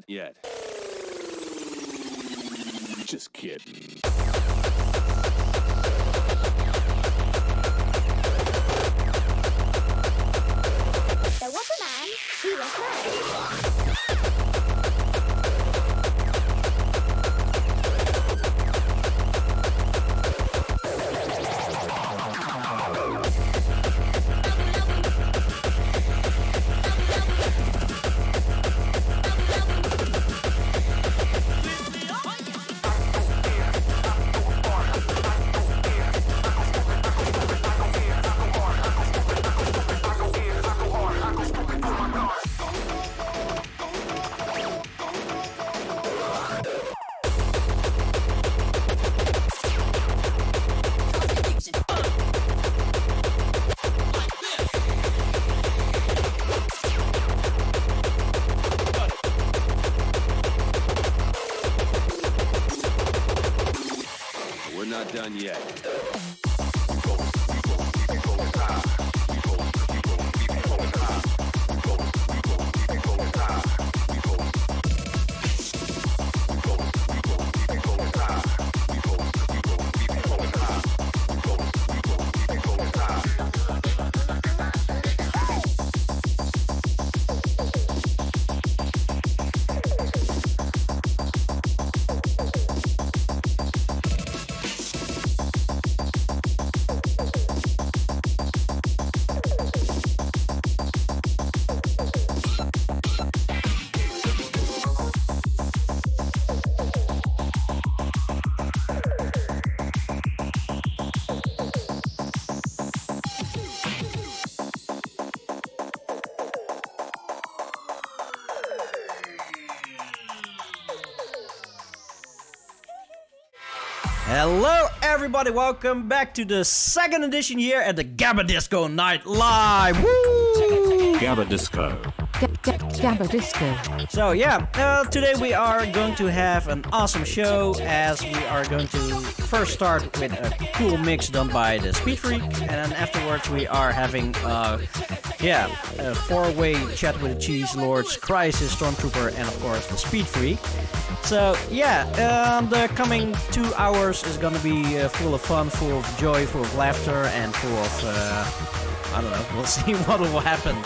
yet. Just kidding. There was a man, he was mad. We're not done yet. Hello everybody, welcome back to the second edition here at the Gabberdisco Night Live! Woo! Gabberdisco. Gabberdisco. So yeah, today we are going to have an awesome show as we are going to first start with a cool mix done by the Speed Freak, and then afterwards we are having a four-way chat with the Cheese Lords, Chryzis, Stormtrooper, and of course the Speed Freak. So yeah, the coming 2 hours is gonna be full of fun, full of joy, full of laughter, and full of, I don't know, we'll see what will happen.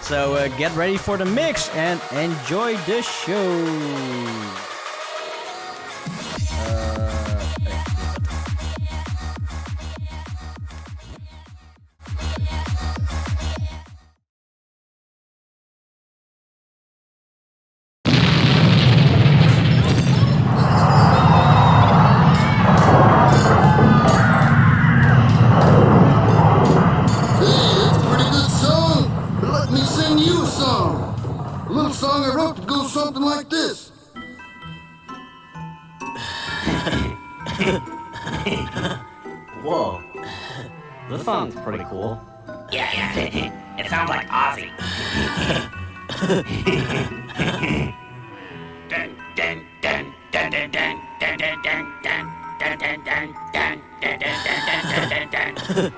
So get ready for the mix and enjoy the show. Song I wrote that goes something like this. Whoa, this sounds pretty cool. Yeah, it sounds like Ozzy. Dun dun dun dun dun dun dun dun dun dun dun dun dun dun dun dun dun dun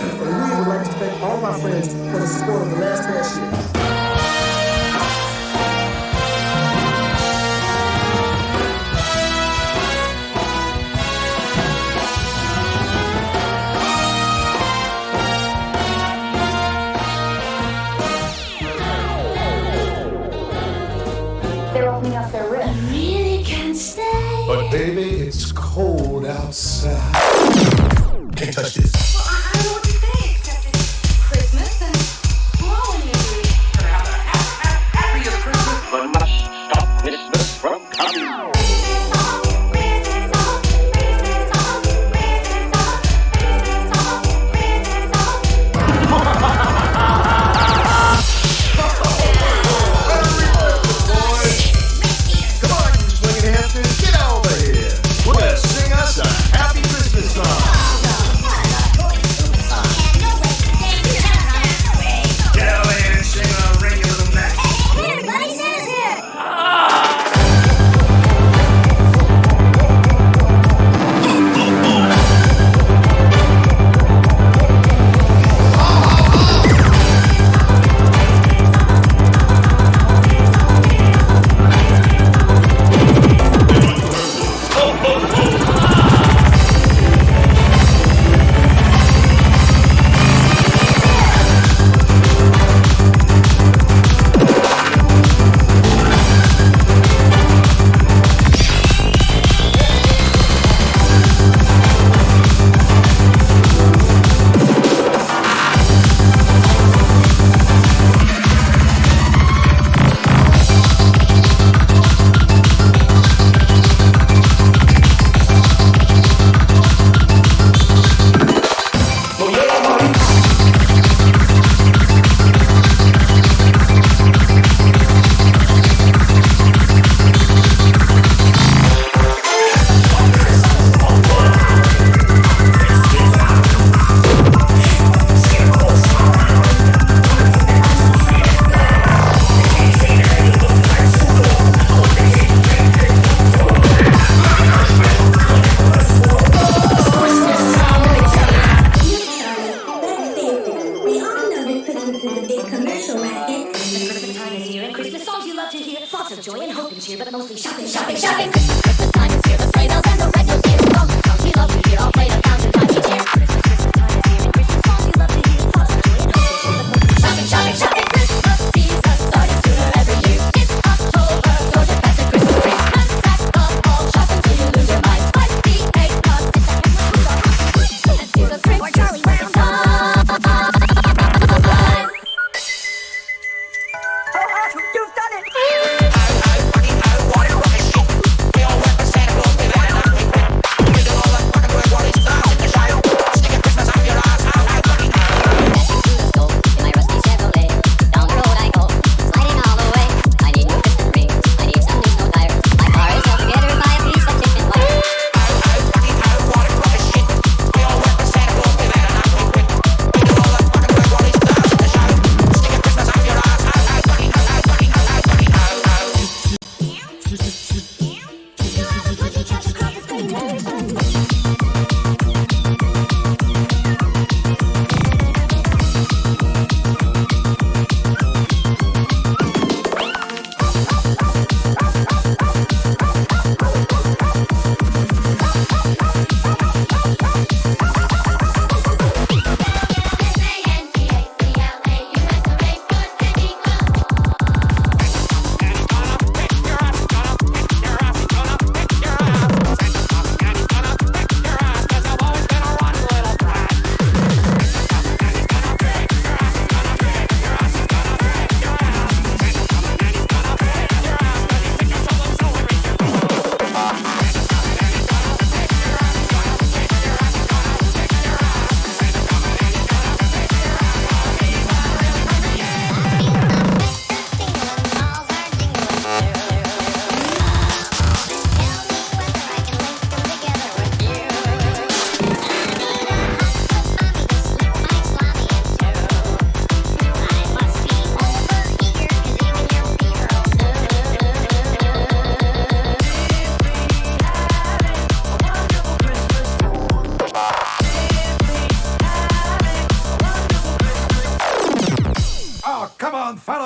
And we would like to thank all my friends for the support of the last year. They're opening up their wrists. I really can't stay. But baby, it's cold outside. Can't touch this. Well, I don't know what to say except it's Christmas and blowing usually. Happiest Christmas, but must stop Christmas from coming. Get over here. Well, sing us a happy Christmas song. that big commercial racket. Christmas time is here, and Christmas songs you love to hear. Thoughts of joy and hope and cheer, but mostly shopping, shopping, shopping. Christmas time is here, the sleigh bells and the red nose deer. Songs and songs you love to hear, all played 1,000 times each year. Christmas time is here, and Christmas songs you love to hear. Thoughts of joy and hope and cheer, but mostly shopping, shopping, shopping. Christmas season starts sooner every year. It's October, stores are fast at Christmas trees. Unsack up all shopping till you lose your mind. Spike the egg cups, sit back and watch and do the Chris or Charlie Brown time. You've done it!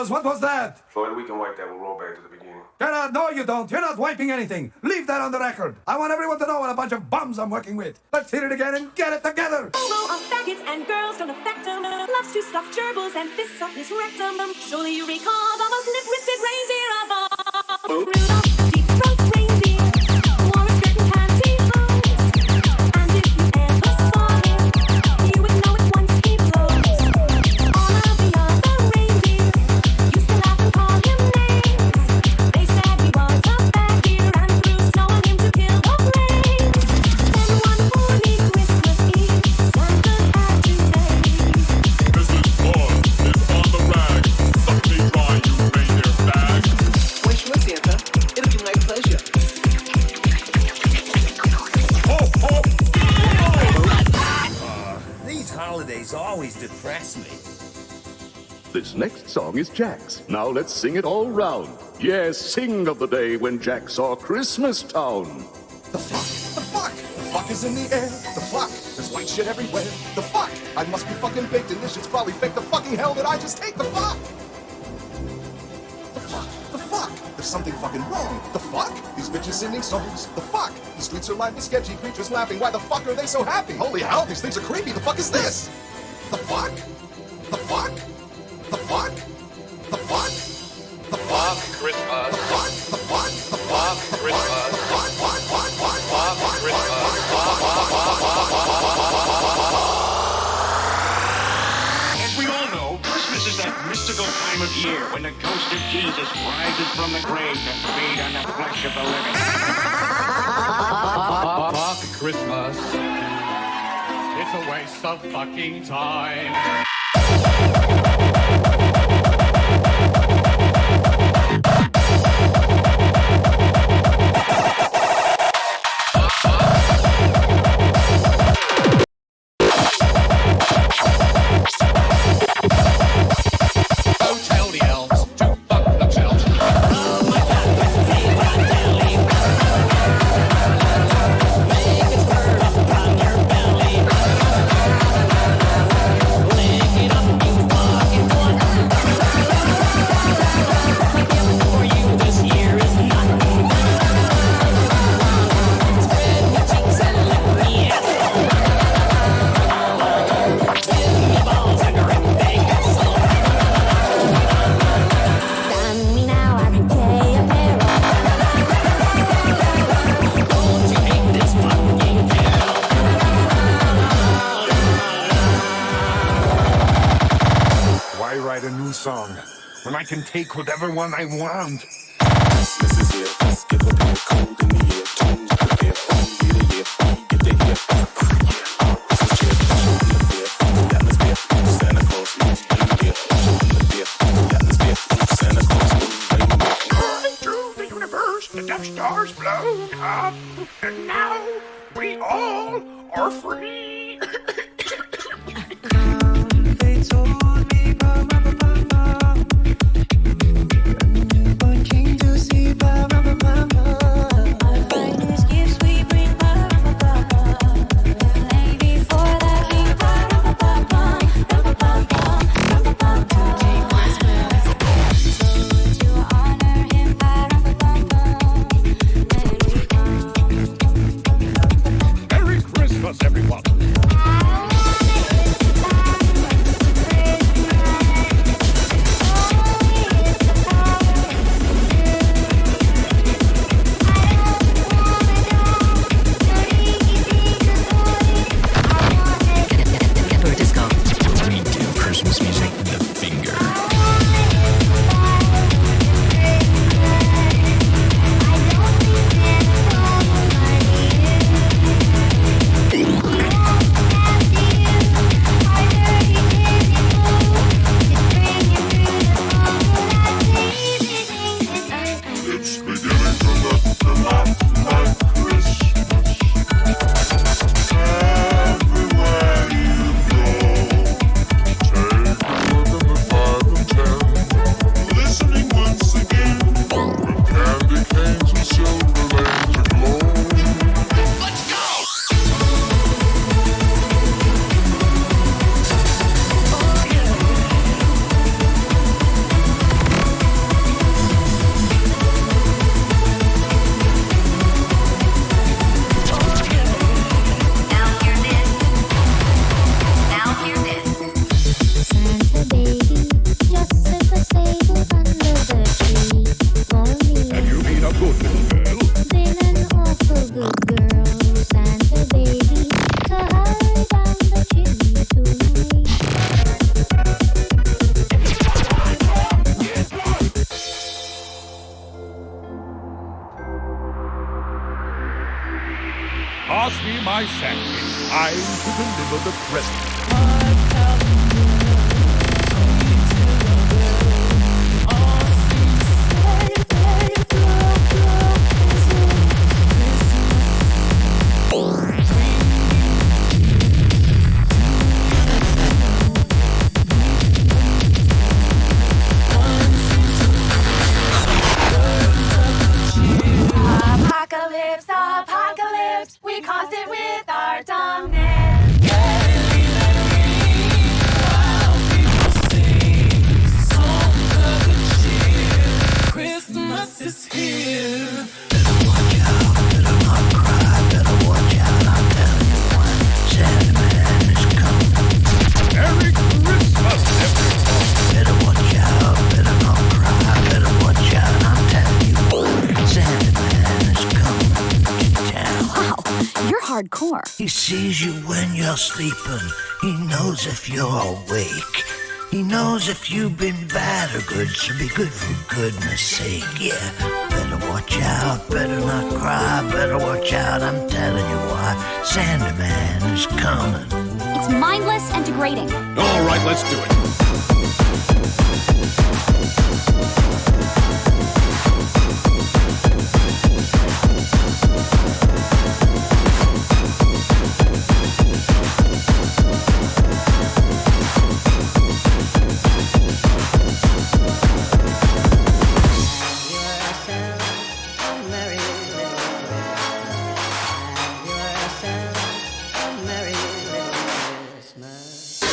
What was that? Floyd, we can wipe that. We'll roll back to the beginning. No, you don't. You're not wiping anything. Leave that on the record. I want everyone to know what a bunch of bums I'm working with. Let's hit it again and get it together. Although of faggots and girls don't affect them. Loves to stuff gerbils and fists up his rectum. Surely you recall Bubba's lip-wristed reindeer of all. Rudolph, deep-throat reindeer, wore a skirt and pantyhose. And if you ever saw him, you would know it once he blows. All of the other reindeer used to laugh and call him names. They said he was a faggot and threw snow on him to kill the flames. Then one horny Christmas Eve, Santa had to say, Mrs. Claus is on the rag. Suck me dry, you reindeer bag. Why sure, Santa. It'll be my pleasure. Ho, ho! These holidays always depress me. This next song is Jack's. Now let's sing it all round. Yes, sing of the day when Jack saw Christmas Town. The fuck? The fuck? The fuck is in the air. The fuck? There's white shit everywhere. The fuck? I must be fucking baked and this shit's probably fake. The fucking hell did I just take? The fuck? The fuck? The fuck? There's something fucking wrong. The fuck? These bitches singing songs. The fuck? The streets are lined with sketchy creatures laughing. Why the fuck are they so happy? Holy hell, these things are creepy. The fuck is this? The fuck? The fuck? The fuck? The fuck? The fuck? Christmas. The fuck? The fuck? The fuck? Christmas. Fuck? Fuck? Fuck? Fuck? Fuck? As we all know, Christmas is that mystical time of year when the ghost of Jesus rises from the grave to feed on the flesh of the living. Fuck Christmas. It's a waste of fucking time. Go tell the elves to fuck themselves. Make it squirt up on your belly. write a new song when I can take whatever one I want? Christmas is here. Let's get what people cold in the air. Change the fair from year to year. Get the ear. Christmas cheer. Show the affair. The atmosphere. Santa Claus is reindeer. Show the affair. The atmosphere. Santa Claus is reindeer. Rolling through the universe, the Death Star's blown up, and now we all are free. They told me, came to see, our finest gifts we bring, lay before the king, so to honor him, Merry Christmas, everyone. Gabberdisco. We do Christmas music with a finger. It's beginning to look a lot like Christmas. Everywhere you go, take a look at the 5 and 10. Listening once again, with candy canes and silver lanes aglow. Let's go! Santa baby, just set the table under the tree for me. Have you been a good little girl? Been an awful good girl, Santa baby, so hurry down the chimney to me. Pass me my sack. It's time to deliver the present. Apocalypse, apocalypse, we caused it with our dumbness. Christmas is here. Merry Christmas, everyone. Wow, you're hardcore. He sees you when you're sleeping. He knows if you're awake. He knows if you've been bad or good, so be good for goodness sake. Yeah, better watch out, better not cry, better watch out, I'm telling you why. Santa Man is coming. It's mindless and degrading. All right, let's do it. Christmas.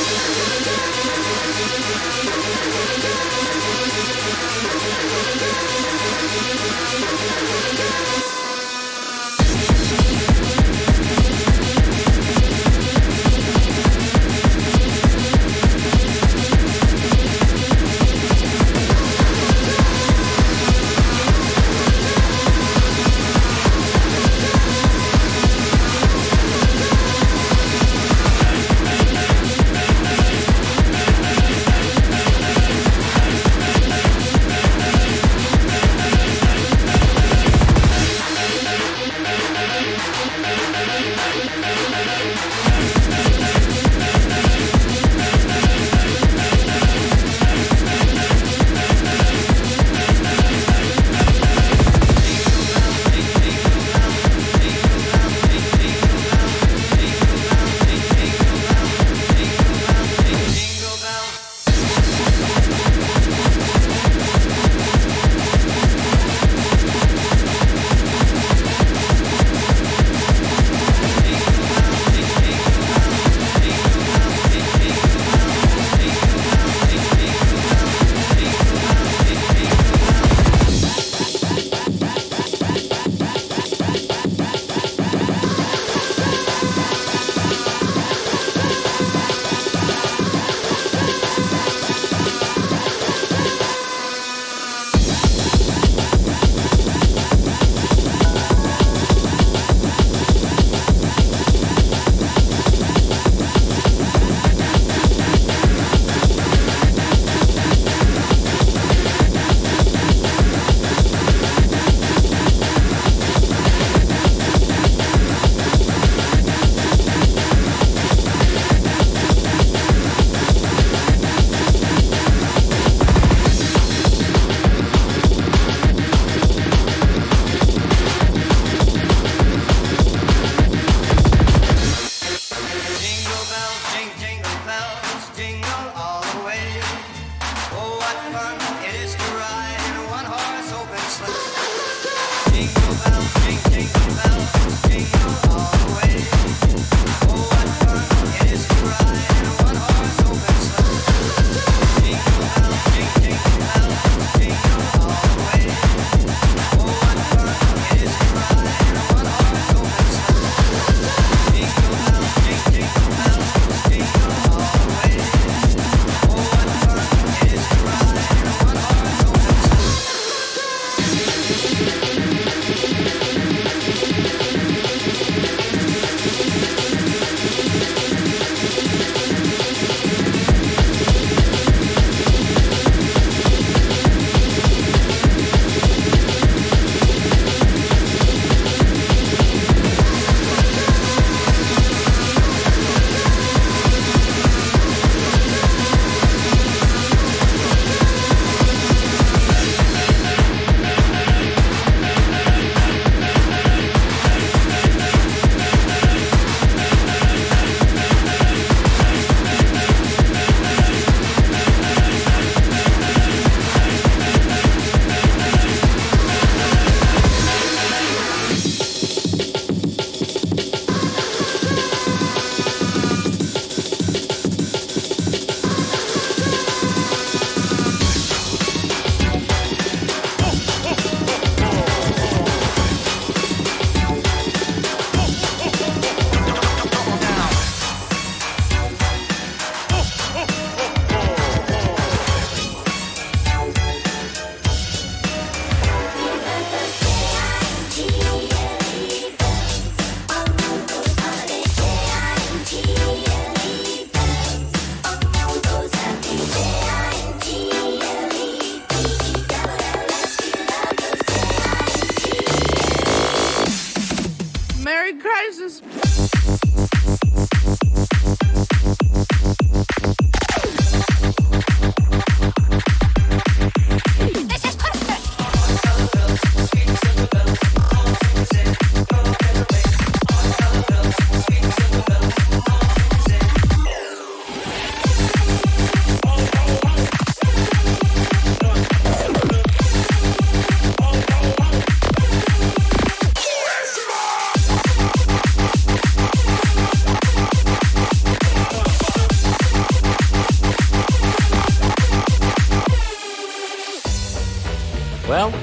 Well,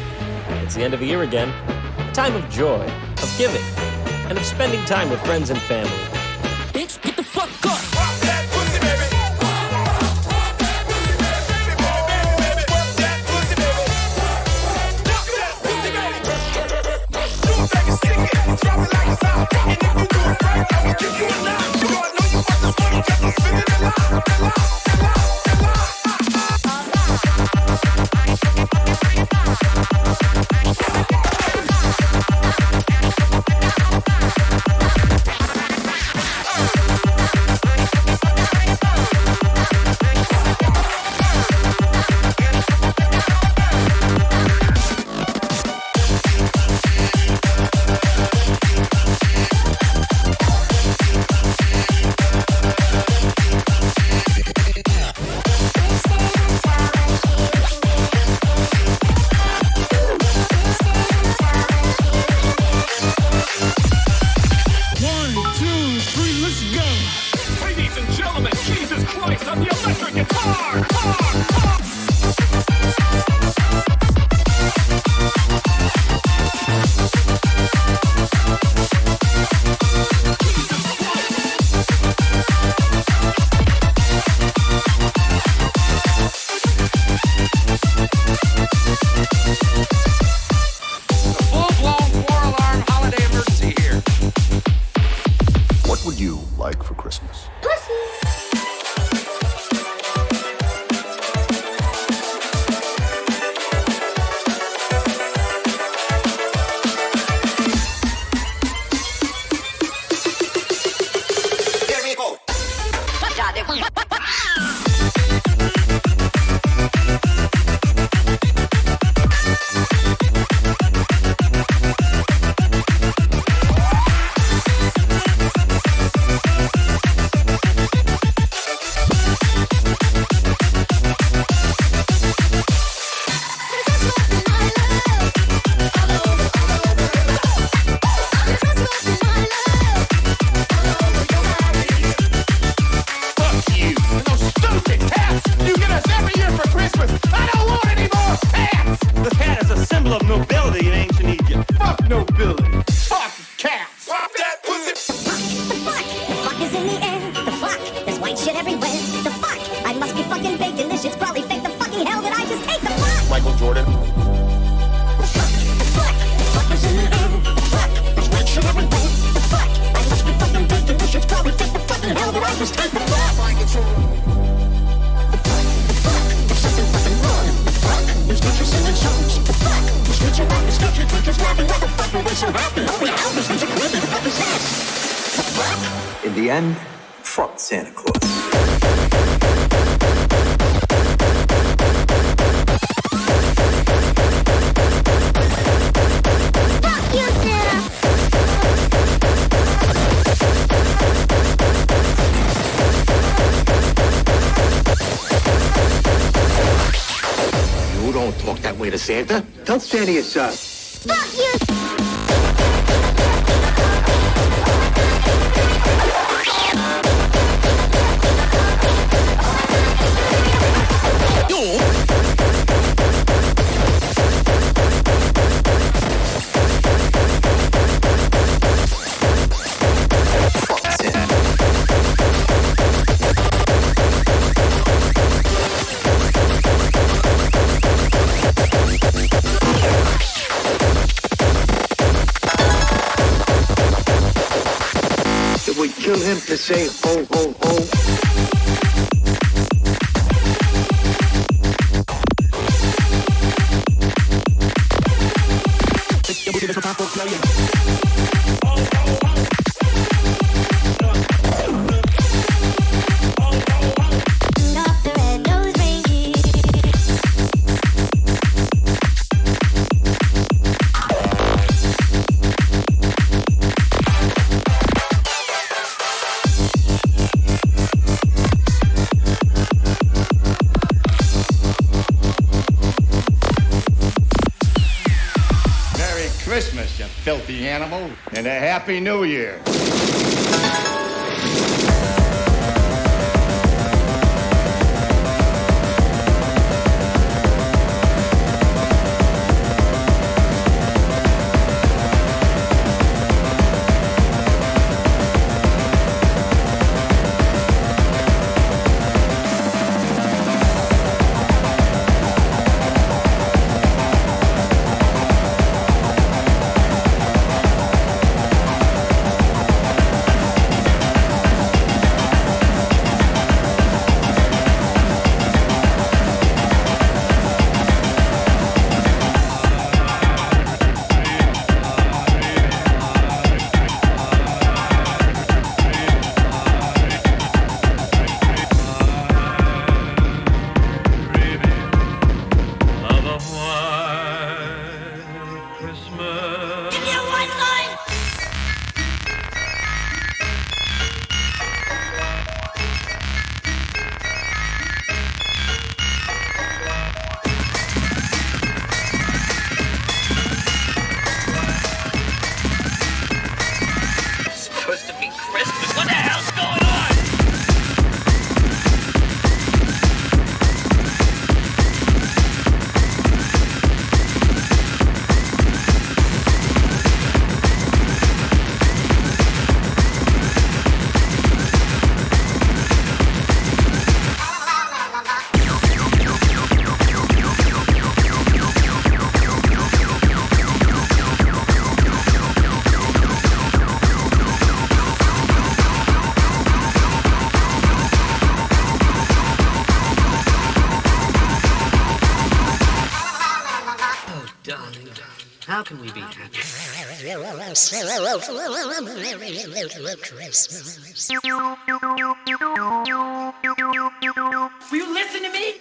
it's the end of the year again. A time of joy, of giving, and of spending time with friends and family. Bitch, get the fuck up! In the end, fuck Santa Claus. You don't talk that way to Santa. Tell Santa yourself. Fuck you! Kill him to say ho, ho, ho. Christmas, you filthy animal, and a Happy New Year. How can we be happy? Will you listen to me?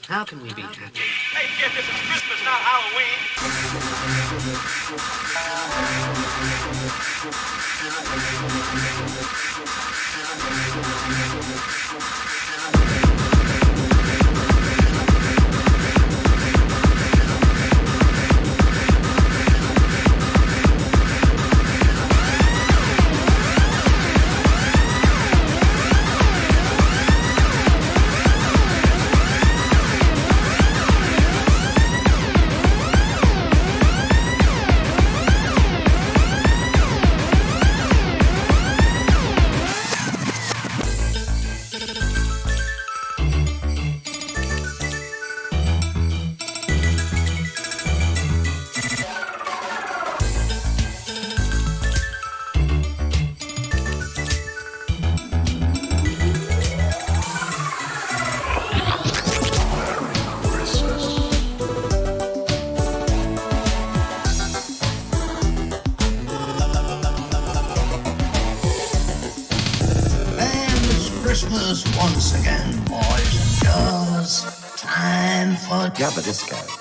How can we be happy? Hey, kid, this is Christmas, not Halloween. Christmas once again, boys and girls. Time for Gabberdisco.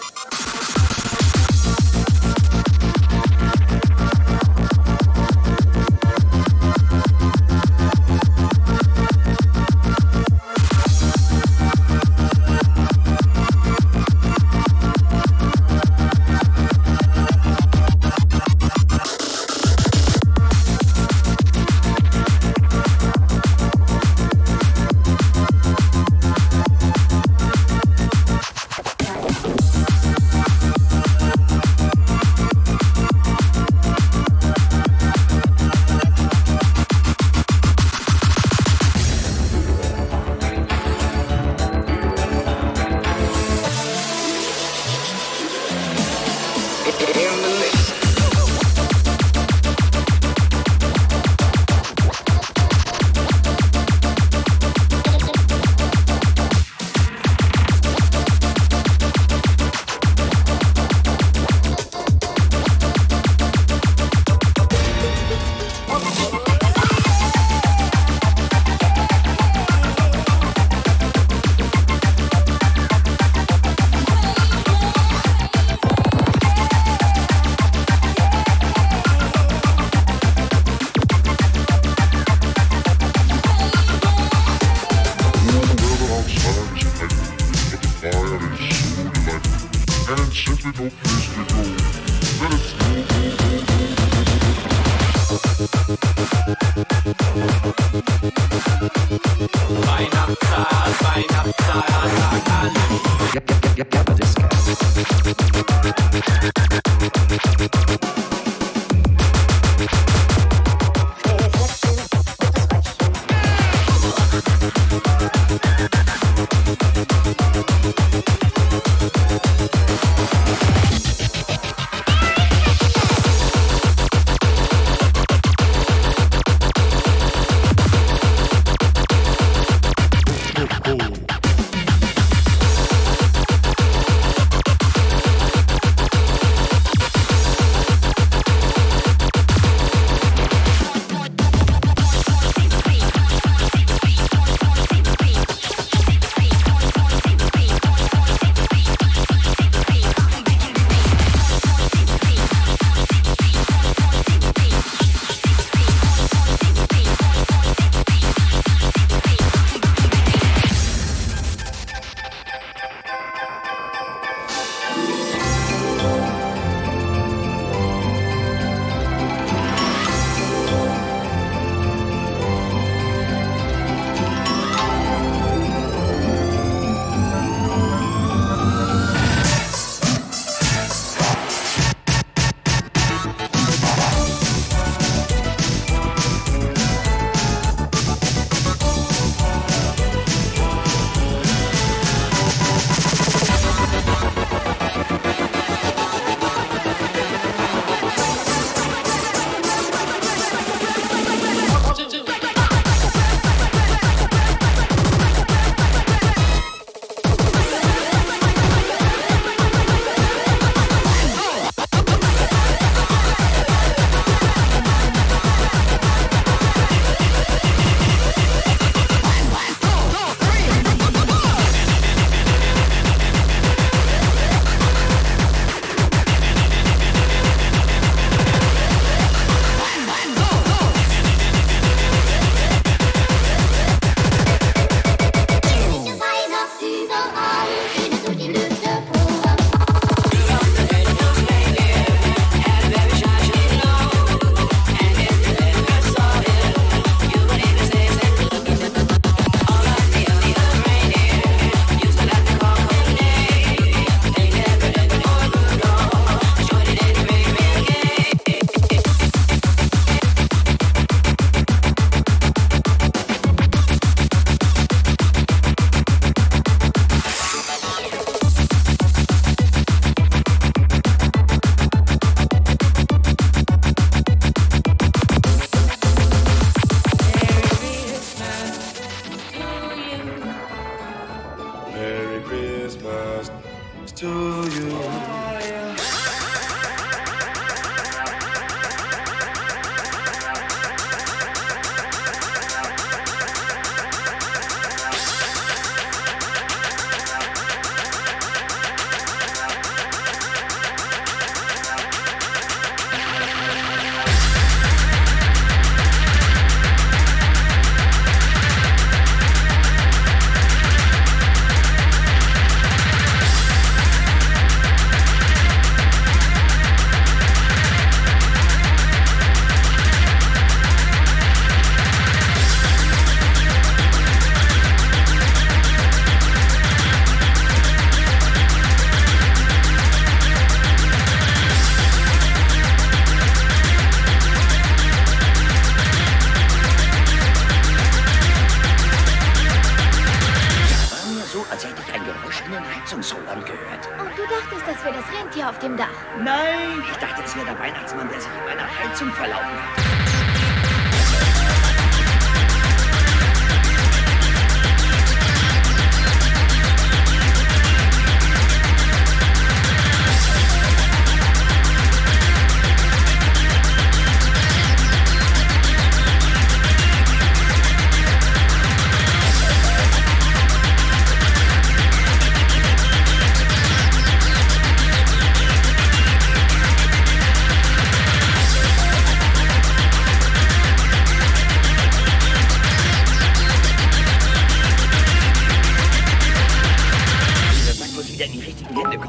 Heizungsrohren gehört. Und du dachtest, das wäre das Rentier auf dem Dach? Nein, ich dachte, es wäre der Weihnachtsmann, der sich in meiner Heizung verlaufen hat.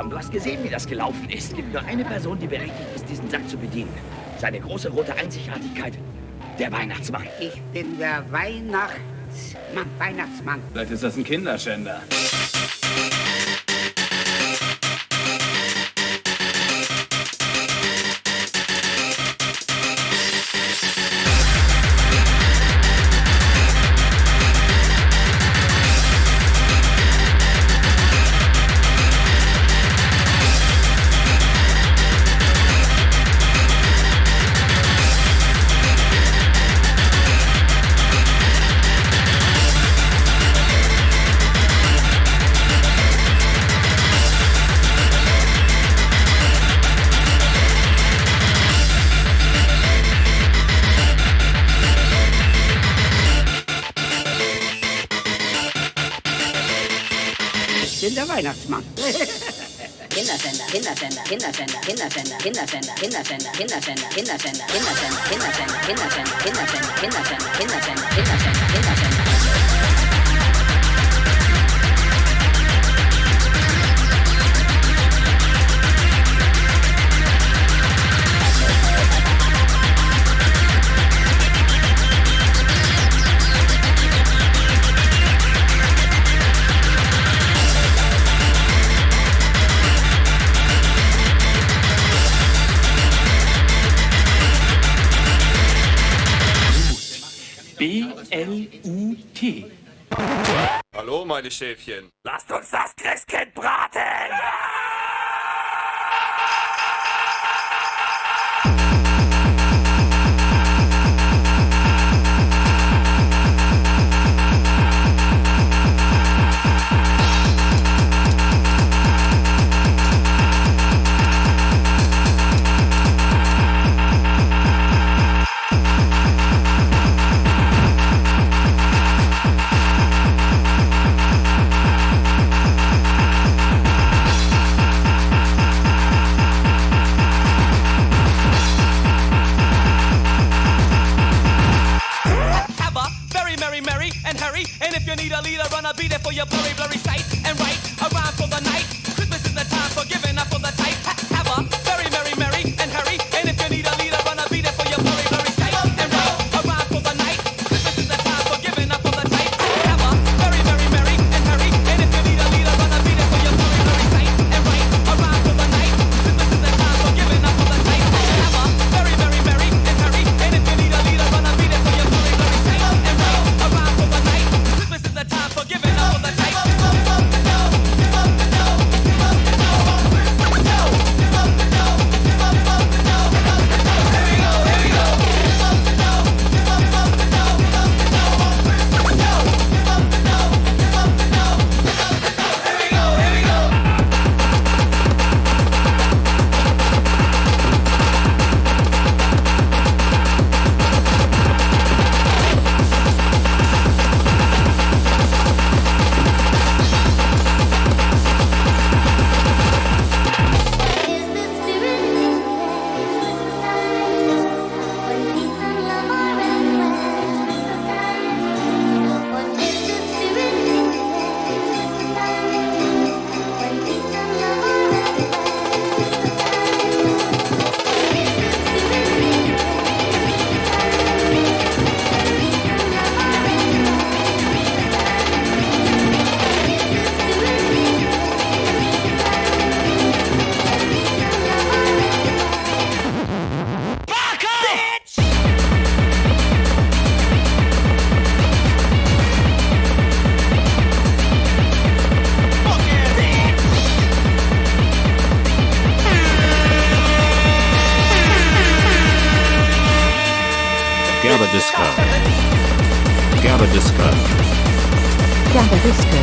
Du hast gesehen, wie das gelaufen ist. Es gibt nur eine Person, die berechtigt ist, diesen Sack zu bedienen. Seine große rote Einzigartigkeit, der Weihnachtsmann. Ich bin der Weihnachtsmann. Vielleicht ist das ein Kinderschänder. Ich bin der Weihnachtsmann. Kinderschänder, Kinderschänder, Kinderschänder, Kinderschänder, Kinderschänder, Kinderschänder, Kinderschänder, Kinderschänder, Kinderschänder, Kinderschänder, Kinderschänder, Kinderschänder, Kinderschänder, Kinderschänder, Kinderschänder, Kinderschänder. B-L-U-T. Hallo, meine Schäfchen. Lasst uns das Christkind braten! And if you need a leader, run a beat it for your blurry, blurry sight. And write a rhyme for the night. Christmas is the time for giving up on the type. Have a very merry, merry, and hurry. And if you need a leader, run a beat it for your blurry, blurry sight. And write a rhyme for the night. Christmas is the time for giving up on the type. Have a very merry, merry, and hurry. And if you need a leader, run a beat it for your blurry, blurry sight. And write a rhyme for the night. Christmas is the time for giving up on the type. Have a very merry, merry, and hurry. And if you need a leader, run a beat it for your blurry, blurry sight. And write a rhyme for the night. This is the time for giving up on the type. Gabberdisco. Gabberdisco.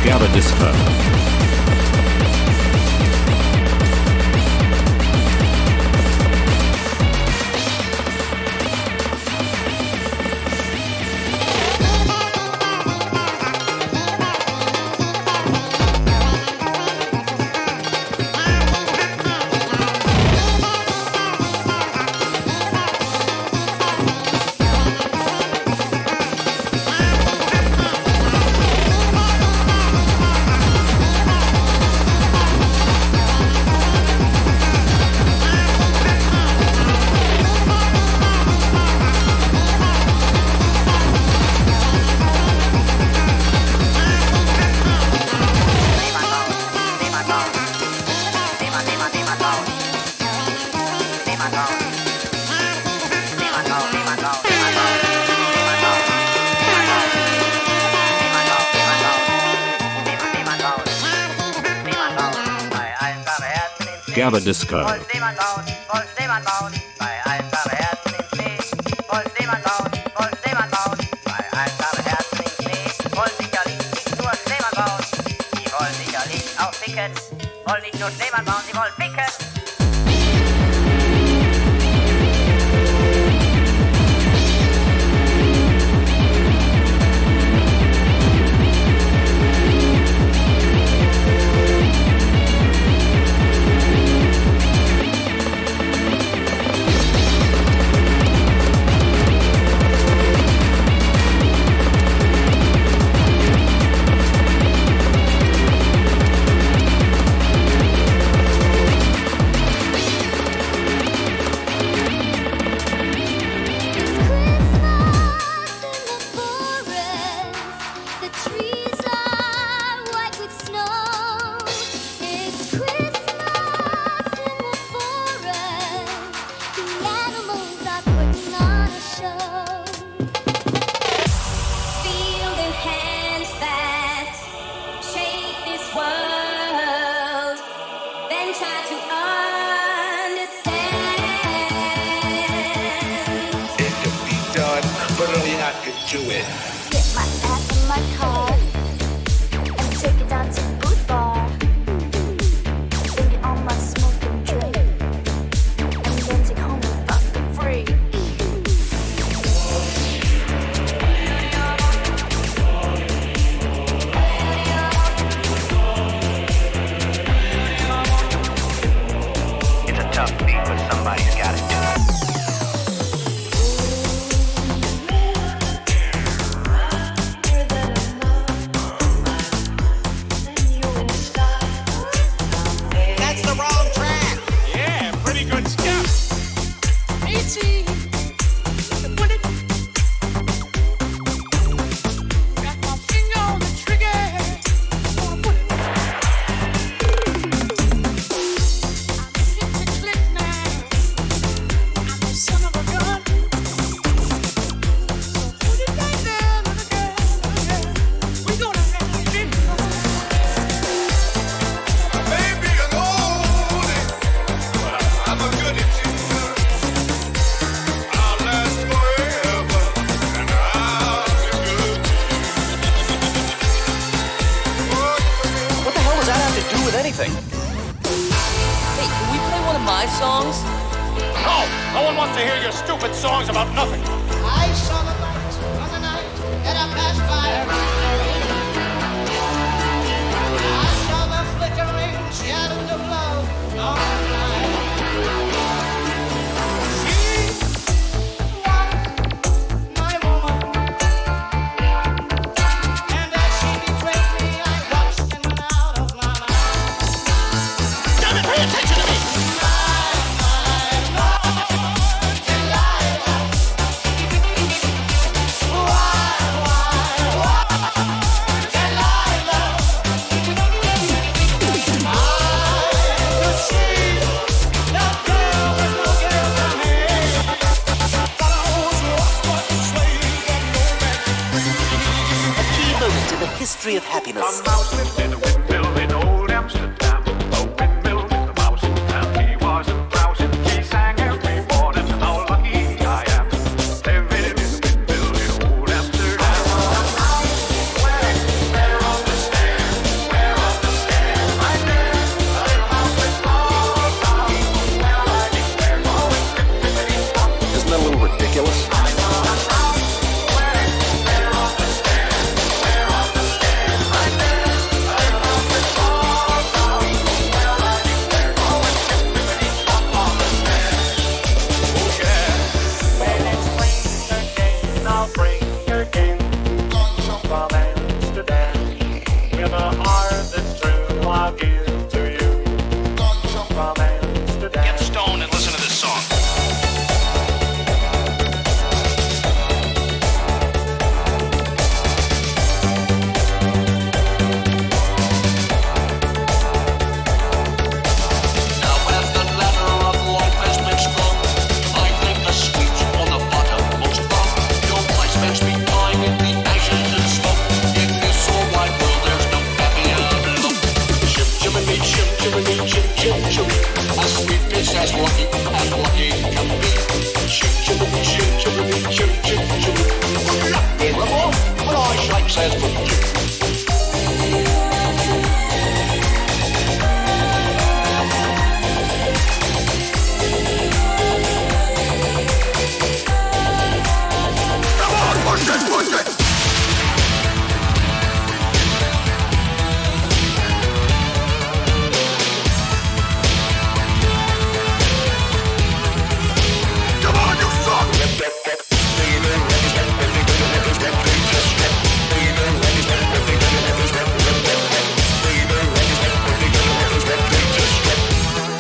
Gabberdisco. Gabberdisco. Wollen nicht nur Schneemann bauen, sie wollen ficken. Do it. Get my ass in my car and take it down to the boot bar. Bring it on my smoke and drink, and then take home and fuck the free. It's a tough beat, but somebody's got to do it. Anything. Hey, can we play one of my songs? No! No one wants to hear your stupid songs about nothing. I saw the light on the night that I passed by. I saw the flickering shadows of love on the night. She was my woman, and as she betrayed me, I watched and went out of my mind. Damn it, pay attention to me! History of happiness. A mouse lived in a windmill in old Amsterdam. A windmill with a mouse in town. He wasn't browsing, he sang every morning. How lucky I am. Living in a windmill in old Amsterdam.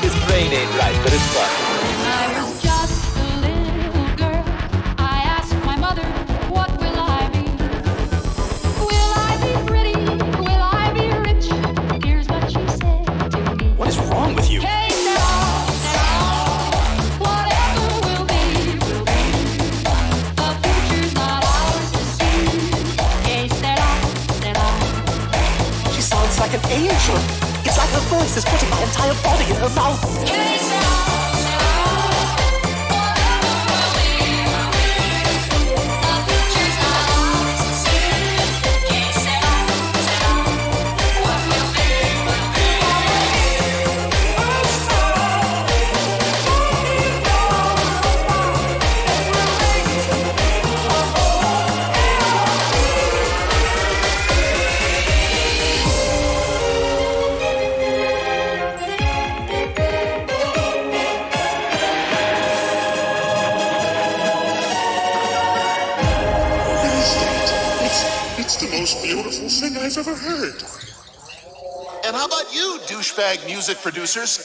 This brain ain't right, but it's fun. I was just a little girl. I asked my mother, what will I be? Will I be pretty? Will I be rich? Here's what she said to me. What is wrong with you? Hey, Sarah, whatever will be, will be. The future's not ours to see. Hey, Sarah. She sounds like an angel. It's like her voice is putting my entire body in her mouth. Hey, Sarah. It's the most beautiful thing I've ever heard. And how about you, douchebag music producers?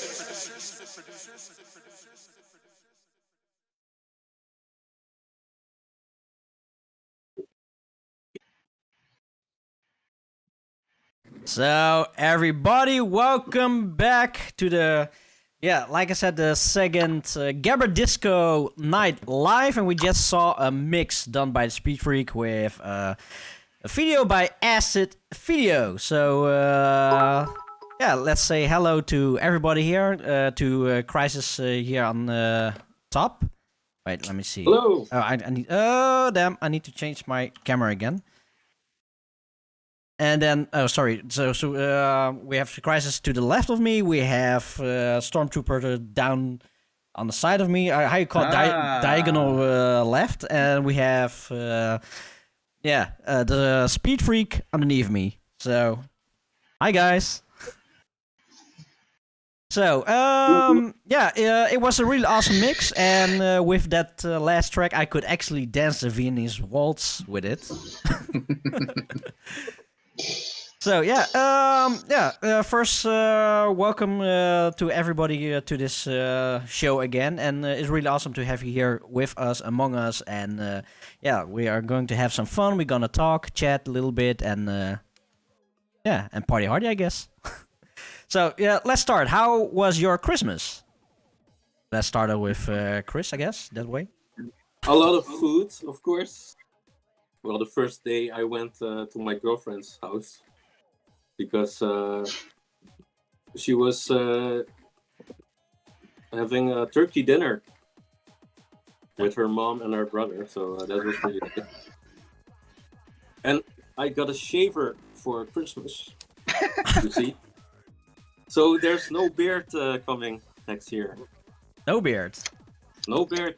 So everybody, welcome back to the, like I said, the second Gabberdisco Night live, and we just saw a mix done by the Speed Freak with a video by Acid Video. So let's say hello to everybody here, to Chryzis here on the top. Wait, let me see. Hello. Oh, I need. Oh, damn! I need to change my camera again. And then, sorry. So we have Chryzis to the left of me. We have Stormtrooper down on the side of me. How you call it? Diagonal left. And we have, the Speed Freak underneath me. So, hi guys. So, it was a really awesome mix. And with that last track, I could actually dance the Viennese waltz with it. So first welcome to everybody to this show again, and it's really awesome to have you here with us, among us, and we are going to have some fun. We're gonna talk, chat a little bit, and and party hardy, I guess. So let's start. How was your Christmas? Let's start with Chris, I guess, that way. A lot of food, of course. Well, the first day I went to my girlfriend's house because she was having a turkey dinner with her mom and her brother, so that was really good. And I got a shaver for Christmas, you see. So there's no beard coming next year. No beard? No beard.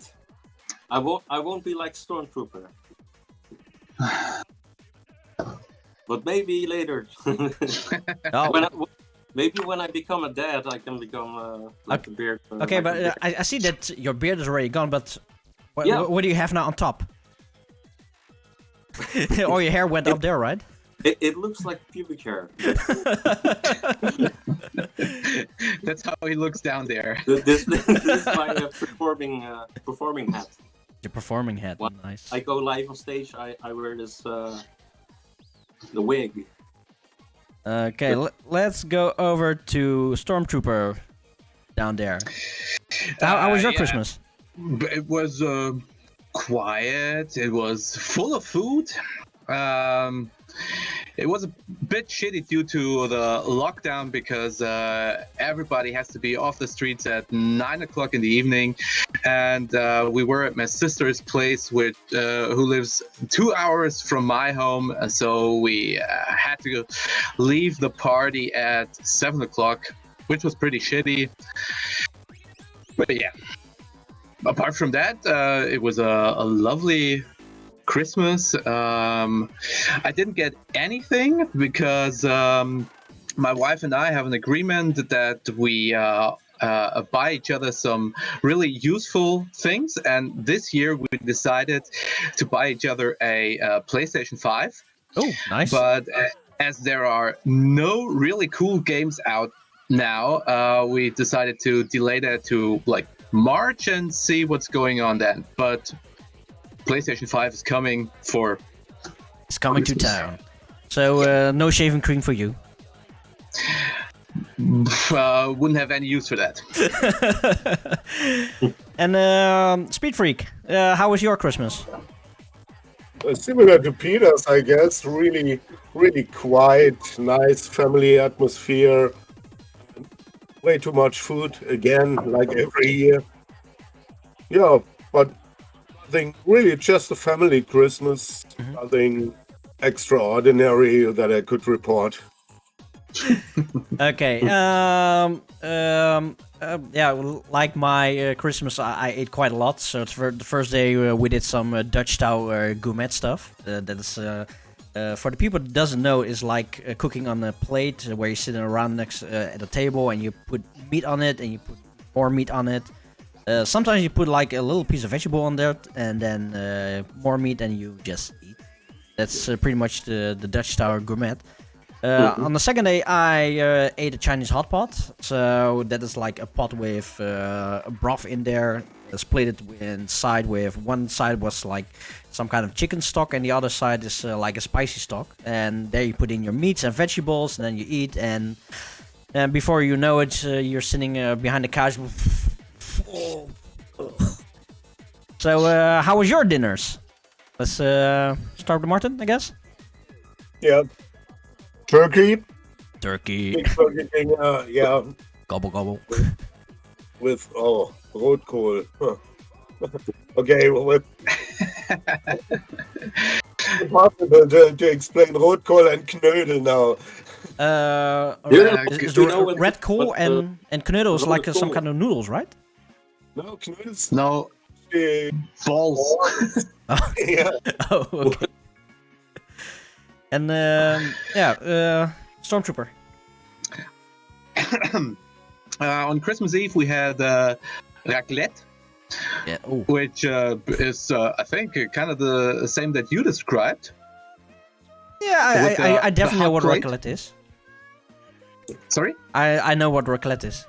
I won't be like Stormtrooper. But maybe later. Maybe when I become a dad, I can become like a beard. Okay, but I see that your beard is already gone. But what do you have now on top? Or your hair went up there, right? It looks like pubic hair. That's how he looks down there. This is my performing hat. Your performing hat, nice. I go live on stage. I wear this the wig. Okay, let's go over to Stormtrooper down there. How was your Christmas? It was quiet. It was full of food. It was a bit shitty due to the lockdown because everybody has to be off the streets at 9 o'clock in the evening, and we were at my sister's place, who lives 2 hours from my home. So we had to leave the party at 7 o'clock, which was pretty shitty. But yeah, apart from that, it was a lovely Christmas. I didn't get anything because my wife and I have an agreement that we buy each other some really useful things, and this year we decided to buy each other a PlayStation 5. Oh, nice. But as there are no really cool games out now, we decided to delay that to like March and see what's going on then. But PlayStation 5 is coming for... It's coming to town. So, no shaving cream for you? Wouldn't have any use for that. And, Speed Freak, how was your Christmas? Similar to Peter's, I guess. Really, really quiet, nice family atmosphere. Way too much food, again, like every year. Yeah, but nothing, really just a family Christmas. Nothing extraordinary that I could report. Okay. Yeah, like my Christmas, I ate quite a lot. So for the first day, we did some Dutch-style gourmet stuff. That is, for the people that doesn't know, is like cooking on a plate where you're sitting around next at a table and you put meat on it and you put more meat on it. Sometimes you put like a little piece of vegetable on there and then more meat and you just eat. That's pretty much the Dutch-style gourmet. On the second day, I ate a Chinese hot pot. So that is like a pot with a broth in there, split it inside with one side was like some kind of chicken stock and the other side is like a spicy stock. And there you put in your meats and vegetables and then you eat. And before you know it, you're sitting behind the couch. So how was your dinners? Let's start with Martin, I guess. Yeah. Turkey. Turkey. Big turkey thing, yeah. Gobble gobble. With Rotkohl. Huh. Okay, well, it's impossible to explain Rotkohl and Knödel now. Is the red kohl and knödel like some kind of noodles, right? No, Knödel's... No. Balls. Yeah. Oh, okay. And Stormtrooper. On Christmas Eve we had raclette, yeah, which is I think kind of the same that you described. Yeah, I definitely know what raclette is. Sorry? I know what raclette is.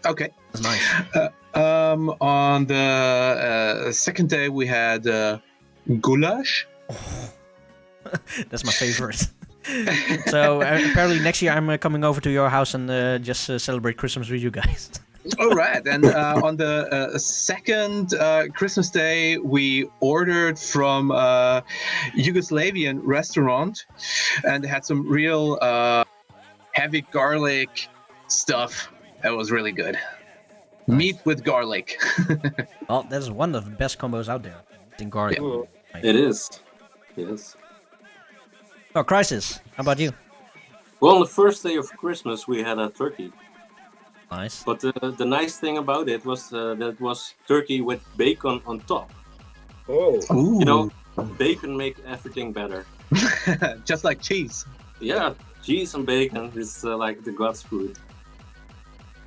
Okay. That's nice. On the second day we had goulash. That's my favorite. So apparently next year I'm coming over to your house and just celebrate Christmas with you guys. All right, and on the second Christmas day we ordered from a Yugoslavian restaurant and had some real heavy garlic stuff. That was really good. Meat with garlic. Well, that's one of the best combos out there. In garlic. Yeah. It is. Yes. Oh, Chryzis, how about you? Well, on the first day of Christmas, we had a turkey. Nice. But the nice thing about it was that it was turkey with bacon on top. Oh. Ooh. You know, bacon make everything better. Just like cheese. Yeah, cheese and bacon is like the God's food.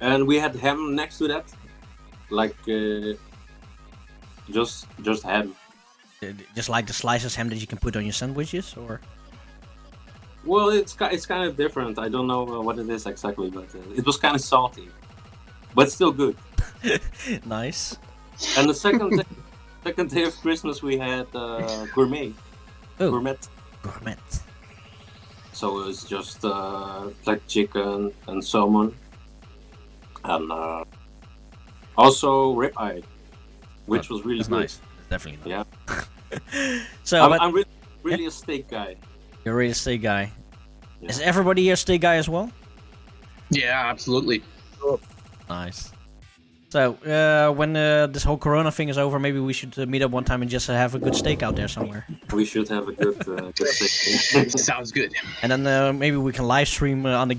And we had ham next to that, like just ham. Just like the slices ham that you can put on your sandwiches, or? Well, it's kind of different. I don't know what it is exactly, but it was kind of salty, but still good. Nice. And the second day of Christmas, we had gourmet. Oh. Gourmet. So it was just like chicken and salmon, and also ribeye, which was really good. Nice. Definitely. Yeah. So, I'm really really a steak guy. You're really a steak guy. Yeah. Is everybody a steak guy as well? Yeah, absolutely. Nice. So, when this whole Corona thing is over, maybe we should meet up one time and just have a good steak out there somewhere. We should have a good steak. Sounds good. And then maybe we can live stream on the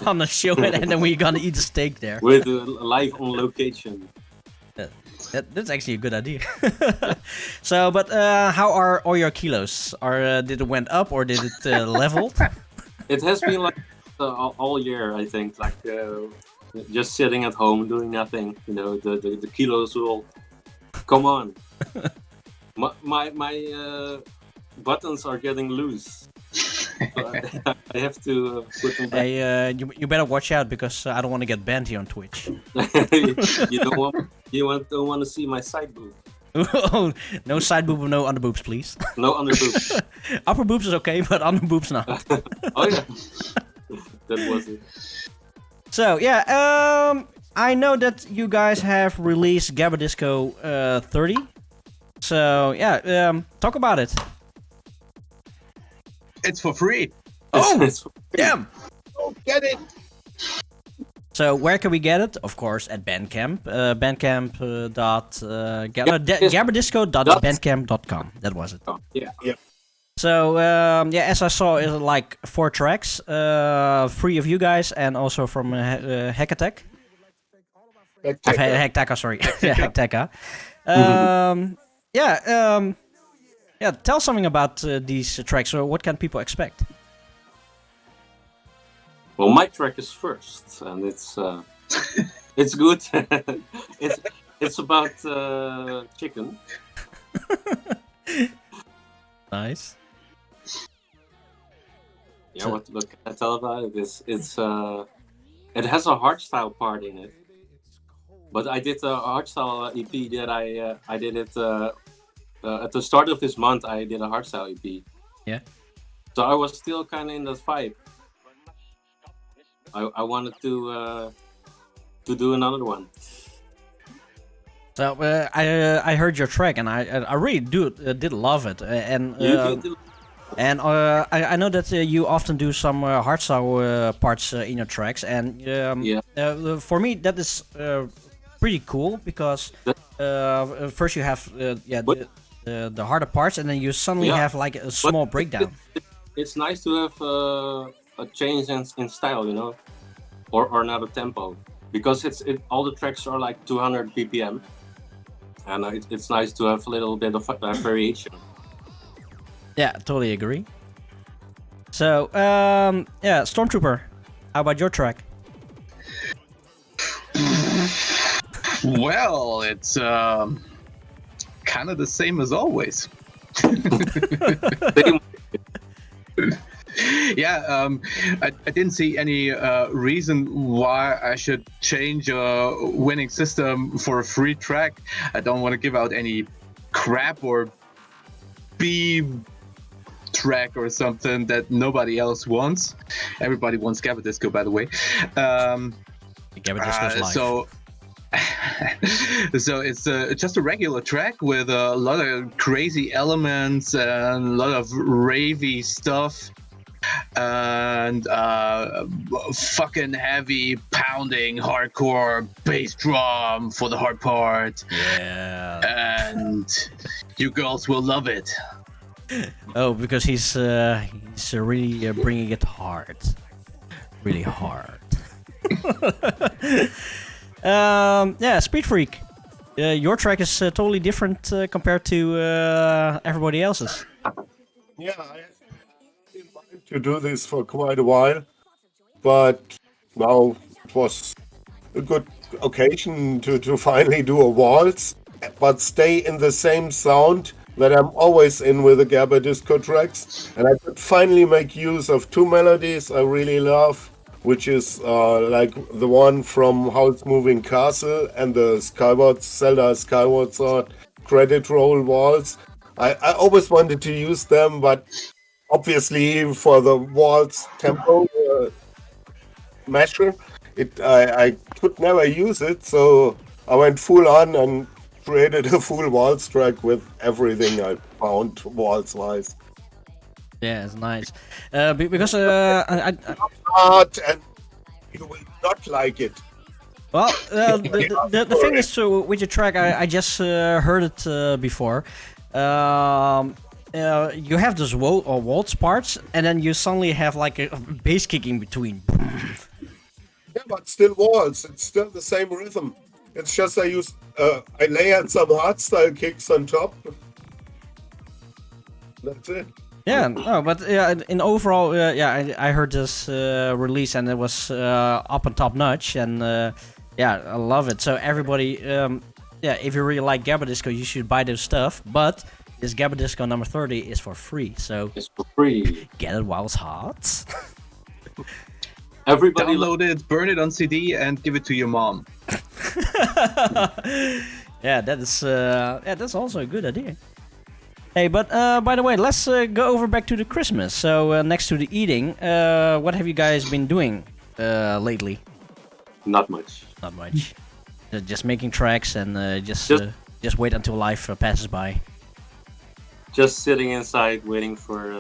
on the show, and then we're gonna eat a steak there. With live on location. That's actually a good idea. So, but how are all your kilos? Did it went up or did it level? It has been like all year, I think. Like just sitting at home doing nothing. You know, the kilos will come on. my buttons are getting loose. So I have to put them back. Hey, you better watch out because I don't want to get banned here on Twitch. You don't want to see my side boob. No side boob, no under boobs, please. No under boobs. Upper boobs is okay, but under boobs not. Oh yeah, that was it. So yeah, I know that you guys have released Gabberdisco 30. So yeah, talk about it. It's for free. Oh, it's for free. Damn! Oh, get it! So where can we get it? Of course, at Bandcamp. Gabberdisco.bandcamp.com. That was it. Yeah. So yeah, as I saw, it's like 4 tracks, 3 of you guys, and also from Hackattack. Hacktaka, sorry, Hacktaka. Yeah, tell something about these tracks. So what can people expect? Well, my track is first, and it's it's good. it's about chicken. Nice. Yeah, what can I tell about it? It has a hardstyle part in it, but I did a hardstyle EP that I did it at the start of this month. I did a hardstyle EP. Yeah. So I was still kind of in that vibe. I wanted to do another one. So I heard your track and I really did love it, and I know that you often do some hardstyle parts in your tracks, and for me that is pretty cool because first you have the harder parts, and then you suddenly have like a small breakdown. It's nice to have a change in style, you know, or another tempo, because all the tracks are like 200 BPM, and it's nice to have a little bit of variation. Yeah, totally agree. So yeah, Stormtrooper, how about your track? Well, it's kind of the same as always. Yeah, I didn't see any reason why I should change a winning system for a free track. I don't want to give out any crap or B track or something that nobody else wants. Everybody wants Gabberdisco, by the way. Gabberdisco's live. So it's just a regular track with a lot of crazy elements and a lot of ravey stuff and fucking heavy pounding hardcore bass drum for the hard part. Yeah. And you girls will love it. Oh, because he's really bringing it hard, really hard. Yeah, Speed Freak. Your track is totally different compared to everybody else's. Yeah, I been wanting to do this for quite a while, but now it was a good occasion to finally do a waltz, but stay in the same sound that I'm always in with the Gabberdisco tracks. And I could finally make use of 2 melodies I really love, which is like the one from Howl's Moving Castle and the Zelda Skyward Sword credit roll waltz. I always wanted to use them, but obviously for the waltz tempo measure, I could never use it, so I went full on and created a full waltz track with everything I found waltz-wise. Yeah, it's nice. Because Art, and you will not like it. well, the thing is, with your track, I just heard it before. You have those waltz parts, and then you suddenly have like a bass kick in between. Yeah, but still waltz. It's still the same rhythm. It's just I layered some hardstyle kicks on top. That's it. Yeah, no, but in overall, I heard this release and it was up and top notch, and I love it. So everybody, if you really like Gabberdisco, you should buy this stuff. But this Gabberdisco number 30 is for free, so it's for free. Get it while it's hot. Everybody download it, burn it on CD, and give it to your mom. Yeah, that's also a good idea. Hey, but by the way, let's go over back to the Christmas. So next to the eating, what have you guys been doing lately? Not much. Not much. Just making tracks and just wait until life passes by. Just sitting inside waiting for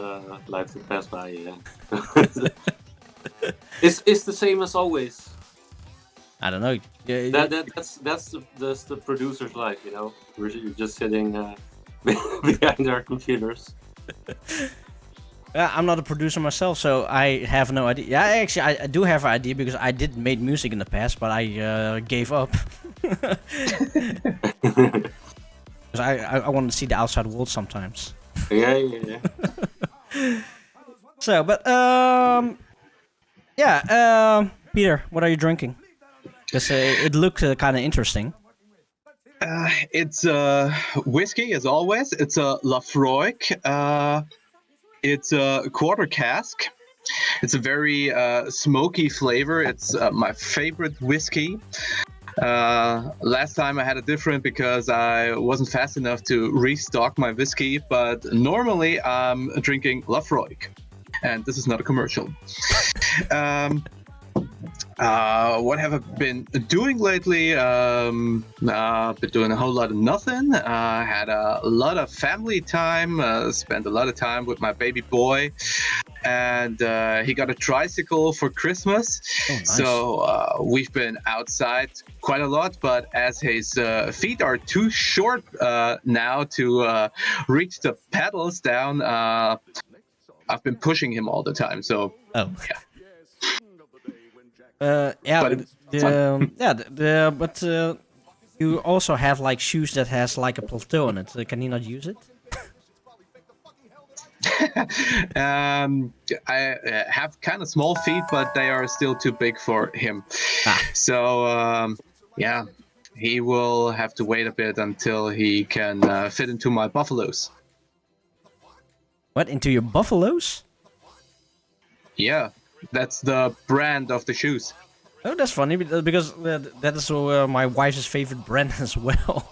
life to pass by. Yeah. It's the same as always. I don't know. That's the producer's life, you know. We're just sitting behind our computers. I'm not a producer myself, so I have no idea. Yeah, actually, I do have an idea because I did make music in the past, but I gave up. Because I want to see the outside world sometimes. Yeah. So, but Peter, what are you drinking? Because it looked kind of interesting. It's whiskey, as always. It's a Lafroig. It's a quarter cask. It's a very smoky flavor. It's my favorite whiskey. Last time I had a different because I wasn't fast enough to restock my whiskey, but normally I'm drinking Lafroig. And this is not a commercial. What have I been doing lately? Been doing a whole lot of nothing. Had a lot of family time. Spent a lot of time with my baby boy, and he got a tricycle for Christmas. Oh, nice. So we've been outside quite a lot. But as his feet are too short now to reach the pedals down, I've been pushing him all the time. So yeah. But you also have like shoes that has like a plateau on it. Can he not use it? I have kind of small feet, but they are still too big for him. So he will have to wait a bit until he can fit into my buffaloes. What, into your buffaloes? Yeah. That's the brand of the shoes. Oh, that's funny because that is my wife's favorite brand as well.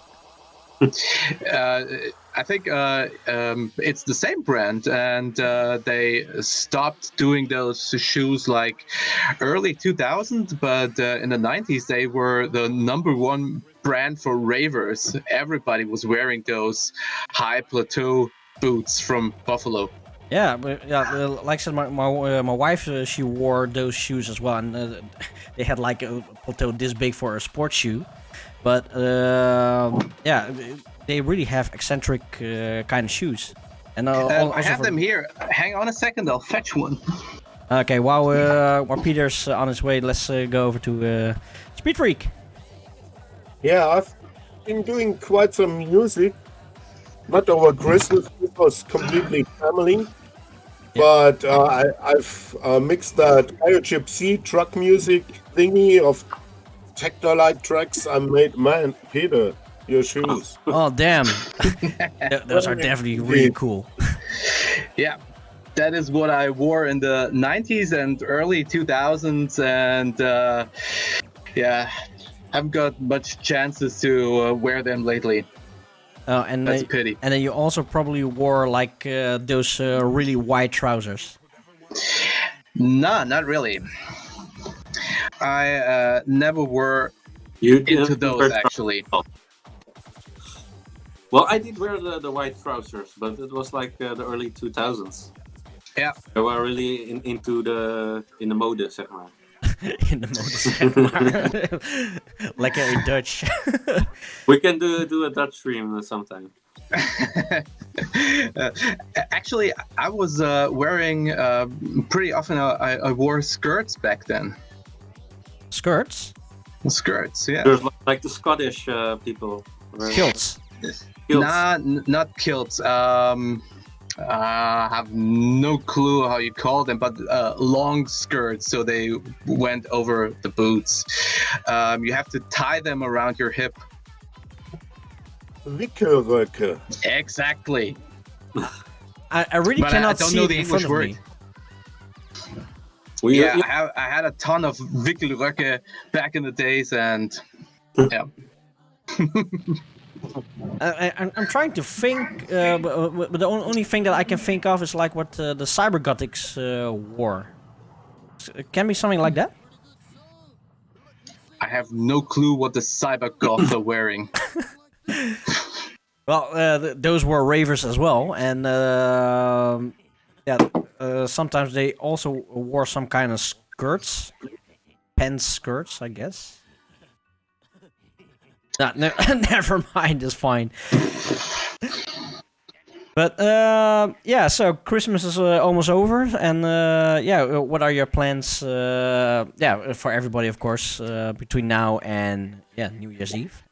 I think it's the same brand, and they stopped doing those shoes like early 2000s, but in the 90s they were the number one brand for ravers. Everybody was wearing those high plateau boots from Buffalo. Yeah, but like I said, my wife, she wore those shoes as well, and they had like a plateau this big for a sports shoe. But they really have eccentric kind of shoes. And I have them here. Hang on a second, I'll fetch one. Okay, while Peter's on his way, let's go over to Speed Freak. Yeah, I've been doing quite some music. Not over Christmas, it was completely family. But I've mixed that Biochip C truck music thingy of techno-like tracks I made. Man, Peter, your shoes. Oh, damn. Those are definitely really cool. Yeah, that is what I wore in the 90s and early 2000s. And haven't got much chances to wear them lately. And that's a pity. And then you also probably wore like those really wide trousers. No, not really. I never were into those actually. Well, I did wear the white trousers, but it was like the early 2000s. Ja. We are really into in de mode, zeg maar. In de mode, zeg maar. Lekker in Dutch. We can do a Dutch stream sometime. Actually, I was wearing pretty often. I wore skirts back then. Skirts? Skirts, yeah. There's like the Scottish people. Kilts. Nah, not kilts. I have no clue how you call them, but long skirts, so they went over the boots. You have to tie them around your hip. Wickelröcke. Exactly. I really But cannot I don't see know it the in front English of word. me. I had a ton of Wickelröcke back in the days, and yeah. I'm trying to think, but the only thing that I can think of is like what the cybergothics wore. It can be something like that? I have no clue what the cybergoths are wearing. Well, those were ravers as well, and sometimes they also wore some kind of skirts, pants skirts, I guess. No, never mind, it's fine. But so Christmas is almost over, and what are your plans? For everybody, of course, between now and New Year's Eve.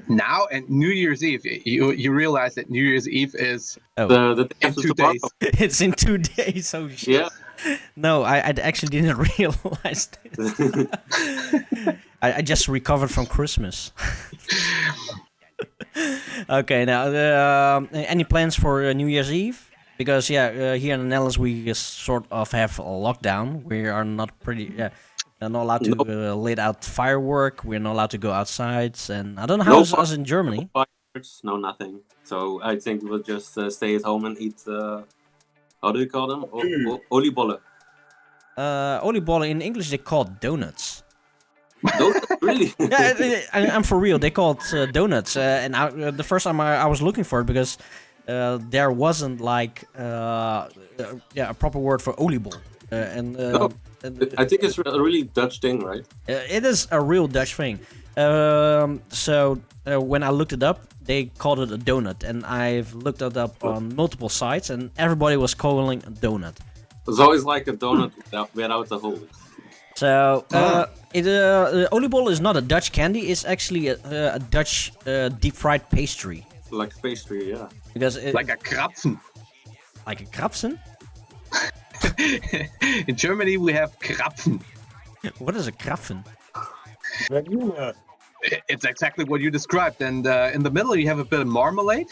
Now and New Year's Eve, you realize that New Year's Eve is the in 2 days. It's in 2 days. Oh shit! Yeah. No, I actually didn't realize this. I just recovered from Christmas. Okay, now any plans for New Year's Eve? Because here in the Netherlands we sort of have a lockdown. We are not not allowed to let out firework. We're not allowed to go outside, and I don't know how it's us in Germany. No fireworks, no nothing. So I think we'll just stay at home and eat. How do you call them? Oliebollen. Oliebollen in English they call it donuts. Donuts, really? Yeah, I'm for real. They call it donuts, and the first time I was looking for it because there wasn't like a proper word for oliebol. I think it's a really Dutch thing, right? It is a real Dutch thing. So when I looked it up, they called it a donut, and I've looked it up on multiple sites, and everybody was calling a donut. It's always like a donut without the hole. So, oliebol is not a Dutch candy. It's actually a Dutch deep fried pastry. Like pastry, yeah. Because like a krapfen. Like a krapfen? In Germany, we have krapfen. What is a krapfen? It's exactly what you described, and in the middle you have a bit of marmalade.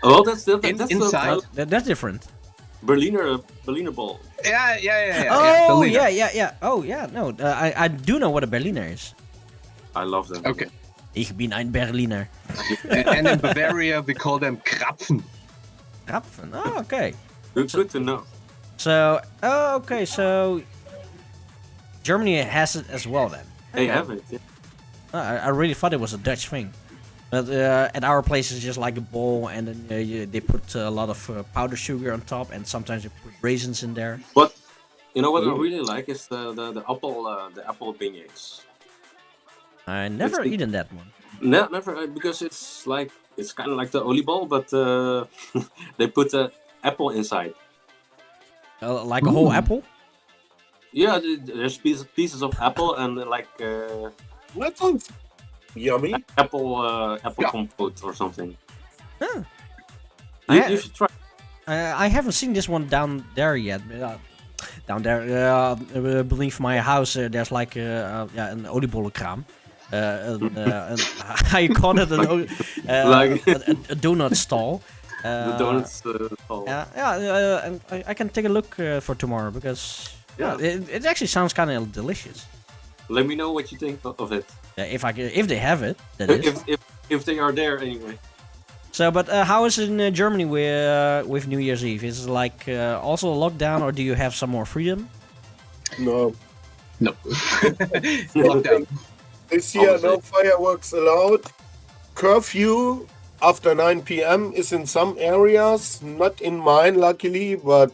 Oh, that's different. Inside. That's different. Berliner ball. Yeah. Oh, yeah. Oh, yeah. No, I do know what a Berliner is. I love them. Okay. Ich bin ein Berliner. And in Bavaria, we call them Krapfen. Krapfen. Oh, okay. Good to know. So, okay. So, Germany has it as well then. They have it. Yeah. I really thought it was a Dutch thing. But at our place, it's just like a bowl, and then they put a lot of powdered sugar on top, and sometimes they put raisins in there. But you know what I really like is the apple beignets. I never eaten that one. No, never, because it's kind of like the oliebol, but they put the apple inside. Like a whole apple? Yeah, there's pieces of apple and That sounds yummy. Apple compote or something. Huh. You should try. I haven't seen this one down there yet. Down there, beneath my house, there's like an oliebollenkraam. How you call it? A donut stall. The donuts stall. And I can take a look for tomorrow because it actually sounds kind of delicious. Let me know what you think of it. Yeah, if they have it, that is. If they are there anyway. So, but how is it in Germany with New Year's Eve? Is it like also a lockdown, or do you have some more freedom? No. Lockdown. This year, no fireworks allowed. Curfew after 9 p.m. is in some areas, not in mine, luckily, but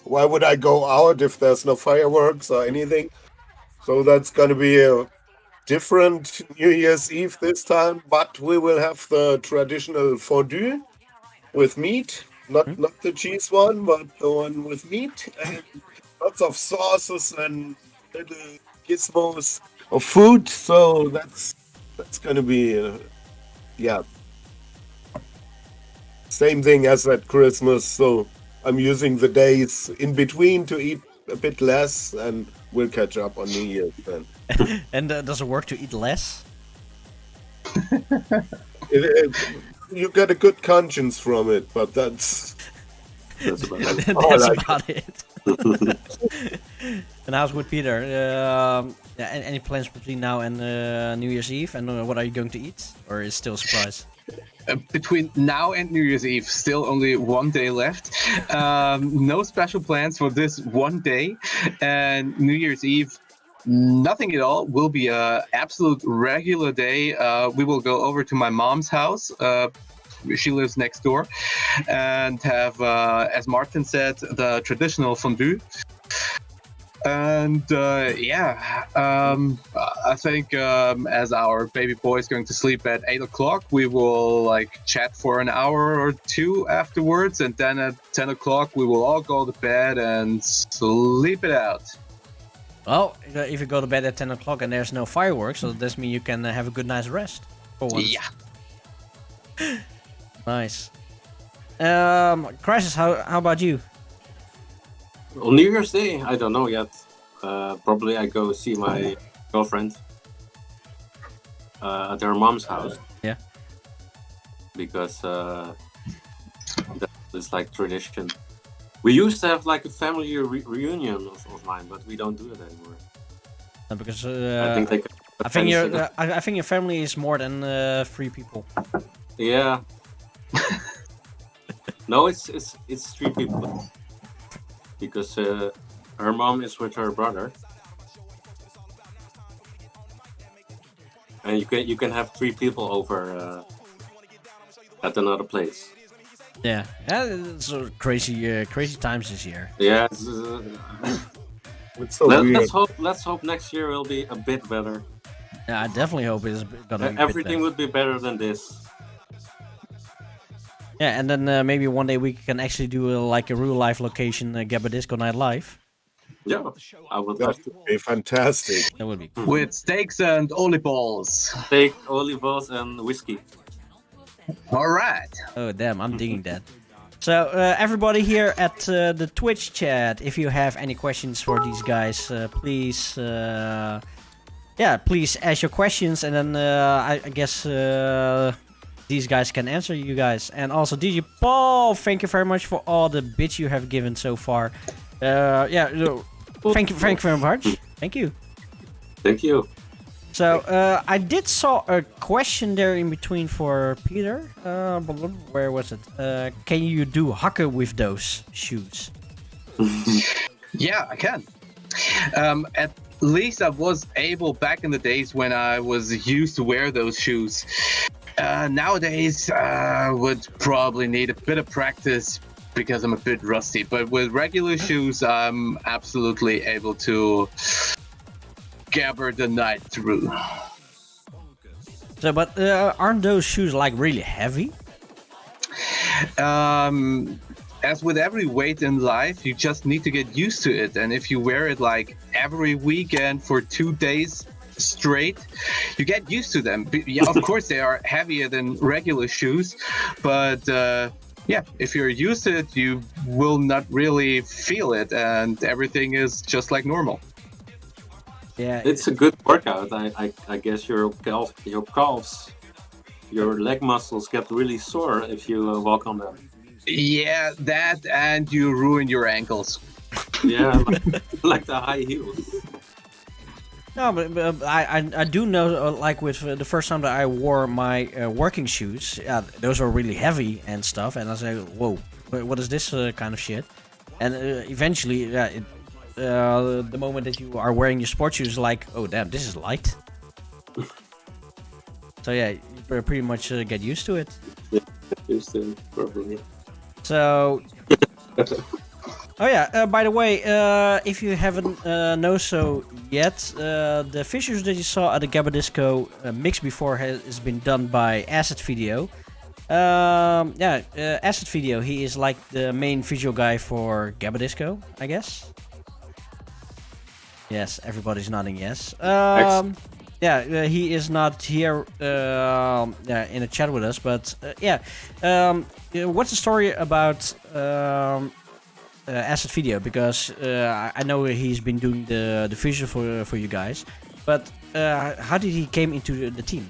why would I go out if there's no fireworks or anything? So that's going to be a different New Year's Eve this time, but we will have the traditional fondue with meat, not the cheese one, but the one with meat, and lots of sauces and little gizmos of food. So that's going to be, yeah, same thing as at Christmas. So I'm using the days in between to eat a bit less, and we'll catch up on New Year's then. And does it work to eat less? You get a good conscience from it, but that's about it. That's about it. And how's with Peter? Any plans between now and New Year's Eve? And what are you going to eat? Or is it still a surprise? Between now and New Year's Eve, still only one day left. No special plans for this one day. And New Year's Eve, nothing at all. Will be a absolute regular day. We will go over to my mom's house. She lives next door, and have, as Martin said, the traditional fondue. And I think as our baby boy is going to sleep at 8 o'clock, we will chat for an hour or two afterwards, and then at 10 o'clock we will all go to bed and sleep it out. Well, if you go to bed at 10 o'clock and there's no fireworks, so this means you can have a good night's rest for once. Yeah. Nice. Chryzis, how about you? On New Year's Day, I don't know yet. Probably I go see my girlfriend at her mom's house. Yeah. Because that is like tradition. We used to have like a family reunion of mine, but we don't do it anymore. Because I think your family is more than 3 people. Yeah. No, it's 3 people. Because her mom is with her brother, and you can have 3 people over at another place. Yeah, it's crazy times this year. Yeah, it's so weird. Let's hope next year will be a bit better. Yeah, I definitely hope it's gonna be everything would be better than this. Yeah, and then maybe one day we can actually do a real life location Gabberdisco Night live. Yeah, I would love to. Be fantastic. That would be cool. With steaks and olive balls. Steak, olive balls, and whiskey. All right. Oh damn, I'm digging that. So everybody here at the Twitch chat, if you have any questions for these guys, please, please ask your questions, and then I guess these guys can answer you guys. And also DJ Paul, thank you very much for all the bits you have given so far. Thank you very much. Thank you. Thank you. So I did saw a question there in between for Peter. Where was it? Can you do hakken with those shoes? Yeah, I can. At least I was able back in the days when I was used to wear those shoes. Nowadays, would probably need a bit of practice because I'm a bit rusty. But with regular shoes, I'm absolutely able to gabber the night through. So, but aren't those shoes really heavy? As with every weight in life, you just need to get used to it. And if you wear it every weekend for 2 days straight, you get used to them. Yeah, of course they are heavier than regular shoes, but if you're used to it, you will not really feel it, and everything is just like normal. Yeah, it's a good workout. I guess your calves, your leg muscles get really sore if you walk on them. Yeah, that, and you ruin your ankles. Yeah, like the high heels. No, but I do know, with the first time that I wore my working shoes, those were really heavy and stuff, and I was like, whoa, what is this kind of shit? And eventually, the moment that you are wearing your sports shoes, oh damn, this is light. So yeah, you pretty much get used to it. Houston, probably. So. Oh yeah. By the way, if you haven't know so yet, the visuals that you saw at the Gabberdisco mix before has been done by Acid Video. Acid Video. He is like the main visual guy for Gabberdisco, I guess. Yes, everybody's nodding yes. He is not here in a chat with us, but what's the story about Acid Video? Because I know he's been doing the visual for you guys, but how did he came into the team?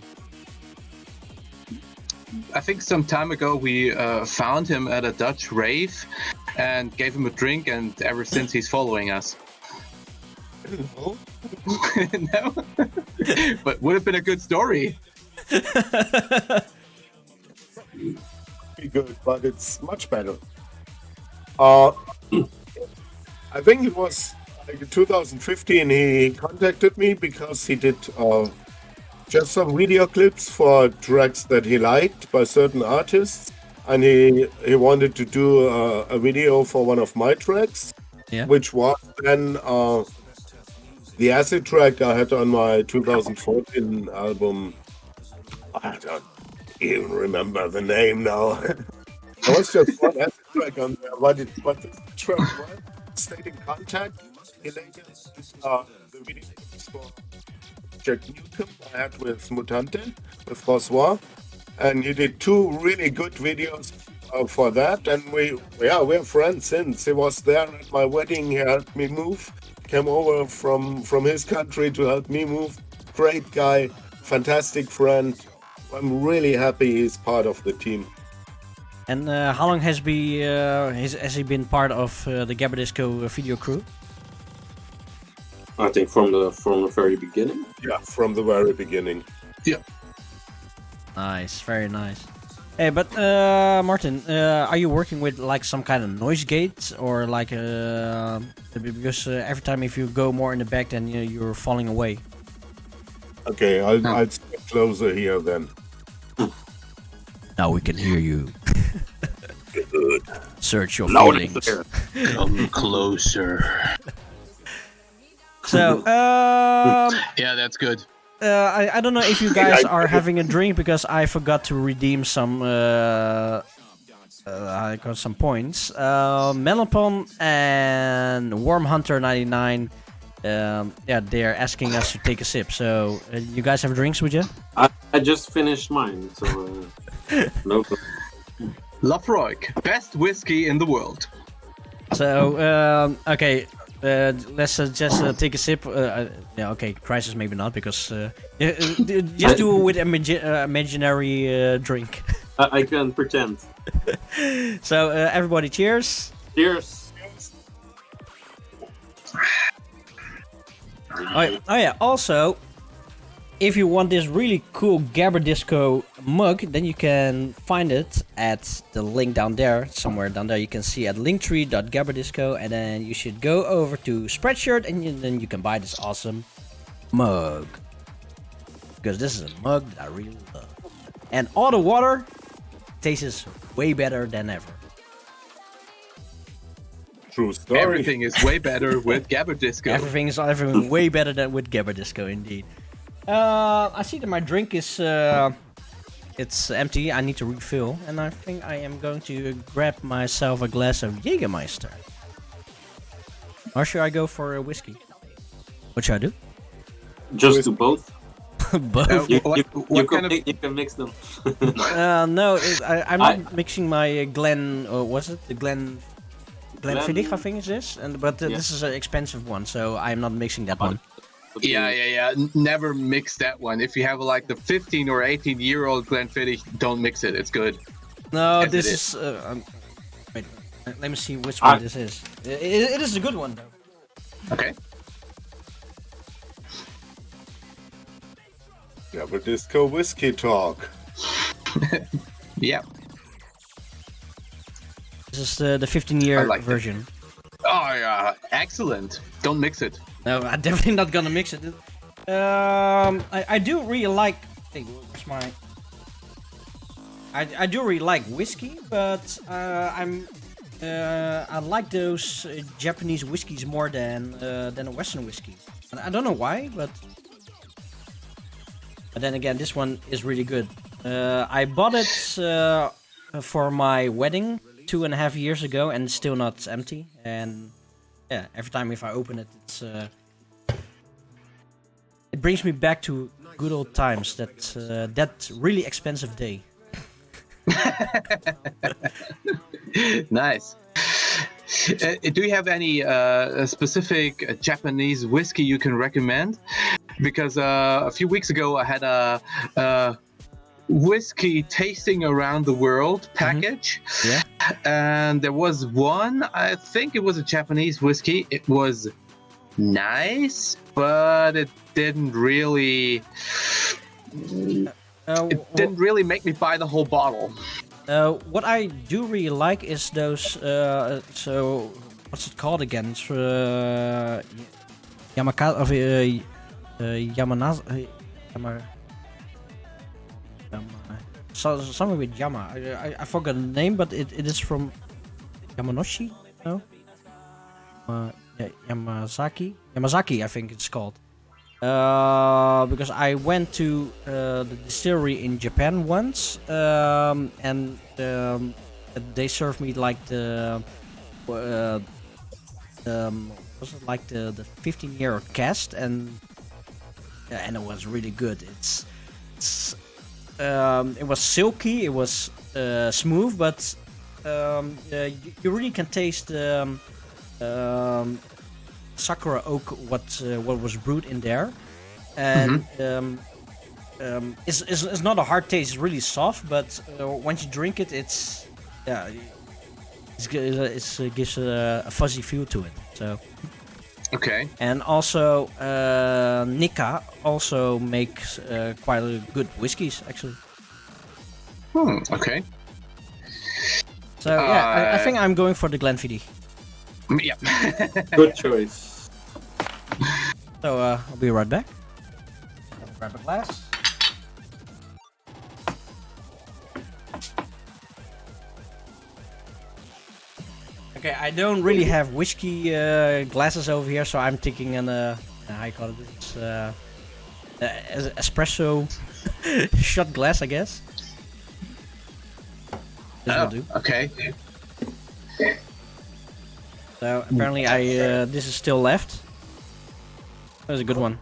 I think some time ago we found him at a Dutch rave and gave him a drink, and ever since he's following us. No. No, but would have been a good story. Be good, but it's much better. I think it was like in 2015 he contacted me because he did just some video clips for tracks that he liked by certain artists, and he wanted to do a video for one of my tracks, which was then the acid track I had on my 2014 album. I don't even remember the name now. There was just one acid track on there. But this track was Stayed in Contact. He later the video for Jack Newcomb I had with Mutante, with François. And he did 2 really good videos for that. And we're friends since. He was there at my wedding. He helped me move. Came over from his country to help me move. Great guy, fantastic friend. I'm really happy he's part of the team. And how long has he been part of the Gabberdisco video crew? I think from the very beginning. Yeah, from the very beginning. Yeah. Nice, very nice. Hey, but Martin, are you working with like some kind of noise gate or like because every time if you go more in the back, then you're falling away. Okay, I'll step closer here then. Now we can hear you. Good. Search your Loud feelings. Come closer. So, yeah, that's good. I don't know if you guys are having a drink because I forgot to redeem some. I got some points. Melopon and Worm Hunter 99. They're asking us to take a sip. So, you guys have drinks with you? I just finished mine, so no problem. Lafroig, best whiskey in the world. So, okay. Let's just take a sip. Chryzis maybe not because just do it with imaginary drink. I can pretend. So everybody, cheers! Cheers! Oh yeah. Also, if you want this really cool Gabberdisco mug, then you can find it at the link down there, somewhere down there. You can see at linktree.gabberdisco, and then you should go over to Spreadshirt, and then you can buy this awesome mug. Because this is a mug that I really love. And all the water tastes way better than ever. True story. Everything is way better with Gabberdisco. Everything is way better than with Gabberdisco, indeed. I see that my drink is it's empty. I need to refill, and I think I am going to grab myself a glass of Jägermeister. Or should I go for a whiskey? What should I do? Just do both. Both. You can mix them. No, I'm not mixing my Glen. Was it the Glenfiddich? I think it is. But this is an expensive one, so I'm not mixing that one. Yeah. Never mix that one. If you have like the 15 or 18-year-old Glenfiddich, don't mix it. It's good. No, Yes, this it is. Wait, let me see which one this is. It is a good one though. Okay. Gabberdisco whiskey talk. Yeah. This is the 15-year version. Oh yeah, excellent. Don't mix it. No, I'm definitely not gonna mix it. I do really like. Hey, where's my? I do really like whiskey, but I like those Japanese whiskeys more than the Western whiskeys. And I don't know why, but then again, this one is really good. I bought it for my wedding 2.5 years ago, and it's still not empty. And yeah, every time if I open it, it brings me back to good old times. That really expensive day. Nice. Do you have any specific Japanese whiskey you can recommend? Because a few weeks ago I had a whiskey tasting around the world package. Yeah. And there was one, I think it was a Japanese whiskey. It was nice, but it didn't really make me buy the whole bottle. What I do really like is those. So what's it called again? It's Yamaka of Yamanaz. Something with Yama. I forgot the name, but it is from Yamanoshi. No. Yamazaki, I think it's called. Because I went to the distillery in Japan once, and they served me like the was it like the 15-year cast, and it was really good. It was silky, it was smooth, but you really can taste Sakura oak what was brewed in there, and it's not a hard taste. It's really soft, but once you drink it, it gives a fuzzy feel to it. So okay. And also Nikka also makes quite good whiskies actually. Okay. So yeah, I think I'm going for the Glenfiddich. Yeah. Good choice. So I'll be right back. Grab a glass. Okay, I don't really have whiskey glasses over here, so I'm taking how you call it? It's espresso shot glass, I guess. This will do. Okay. So apparently this is still left. That's a good one.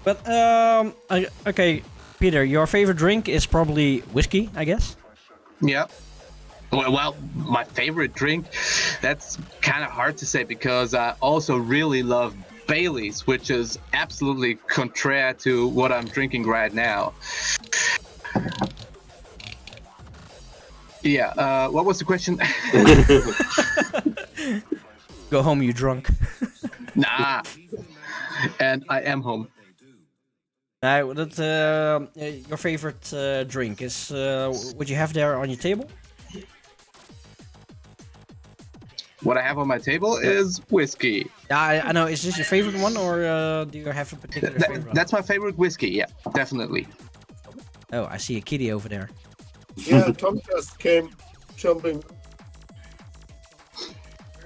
But okay, Peter, your favorite drink is probably whiskey, I guess. Yeah. Well, my favorite drink, that's kind of hard to say because I also really love Baileys, which is absolutely contrary to what I'm drinking right now. Yeah, what was the question? Go home, you drunk. Nah. And I am home. Now, your favorite drink is what you have there on your table? What I have on my table is whiskey. Yeah, I know. Is this your favorite one, or do you have a particular favorite? That's my favorite whiskey, yeah, definitely. Oh, I see a kitty over there. Yeah, Tom just came jumping.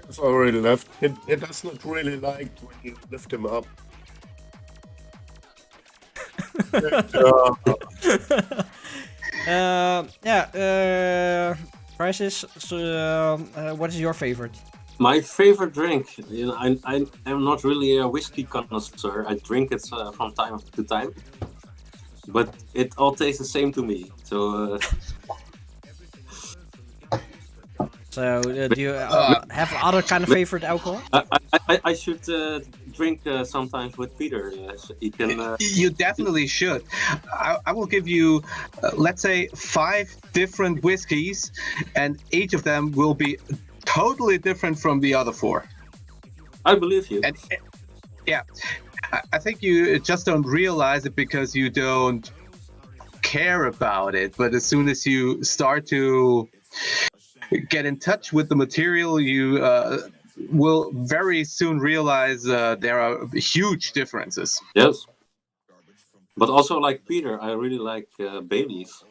He's already left. He does not really like when you lift him up. Chryzis, so what is your favorite? My favorite drink, I am not really a whiskey connoisseur. I drink it from time to time, but it all tastes the same to me. So, do you have other kind of favorite alcohol? I should drink sometimes with Peter. So he can. You definitely should. I will give you, let's say, 5 different whiskeys, and each of them will be totally different from the other 4. I believe you. And, yeah, I think you just don't realize it because you don't care about it. But as soon as you start to get in touch with the material, you will very soon realize there are huge differences. Yes. But also, like Peter, I really like Baileys.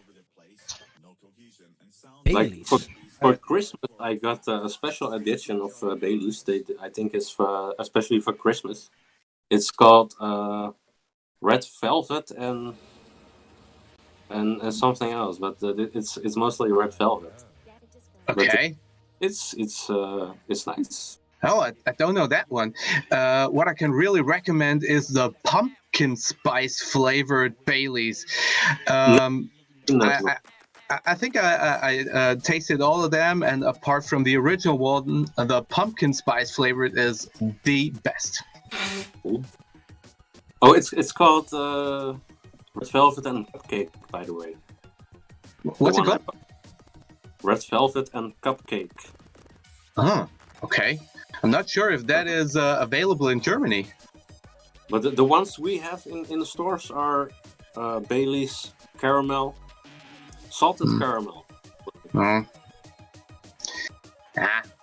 Baileys. For Christmas, I got a special edition of Baileys. I think it's especially for Christmas. It's called Red Velvet and something else, but it's mostly Red Velvet. Okay. It's nice. Oh, I don't know that one. What I can really recommend is the pumpkin spice flavored Baileys. I think I tasted all of them, and apart from the original one, the pumpkin spice flavored is the best. Ooh. Oh, it's called Red Velvet and Cupcake, by the way. What's it called? Red Velvet and Cupcake. Oh, okay. I'm not sure if that is available in Germany. But the ones we have in the stores are Baileys caramel, salted caramel.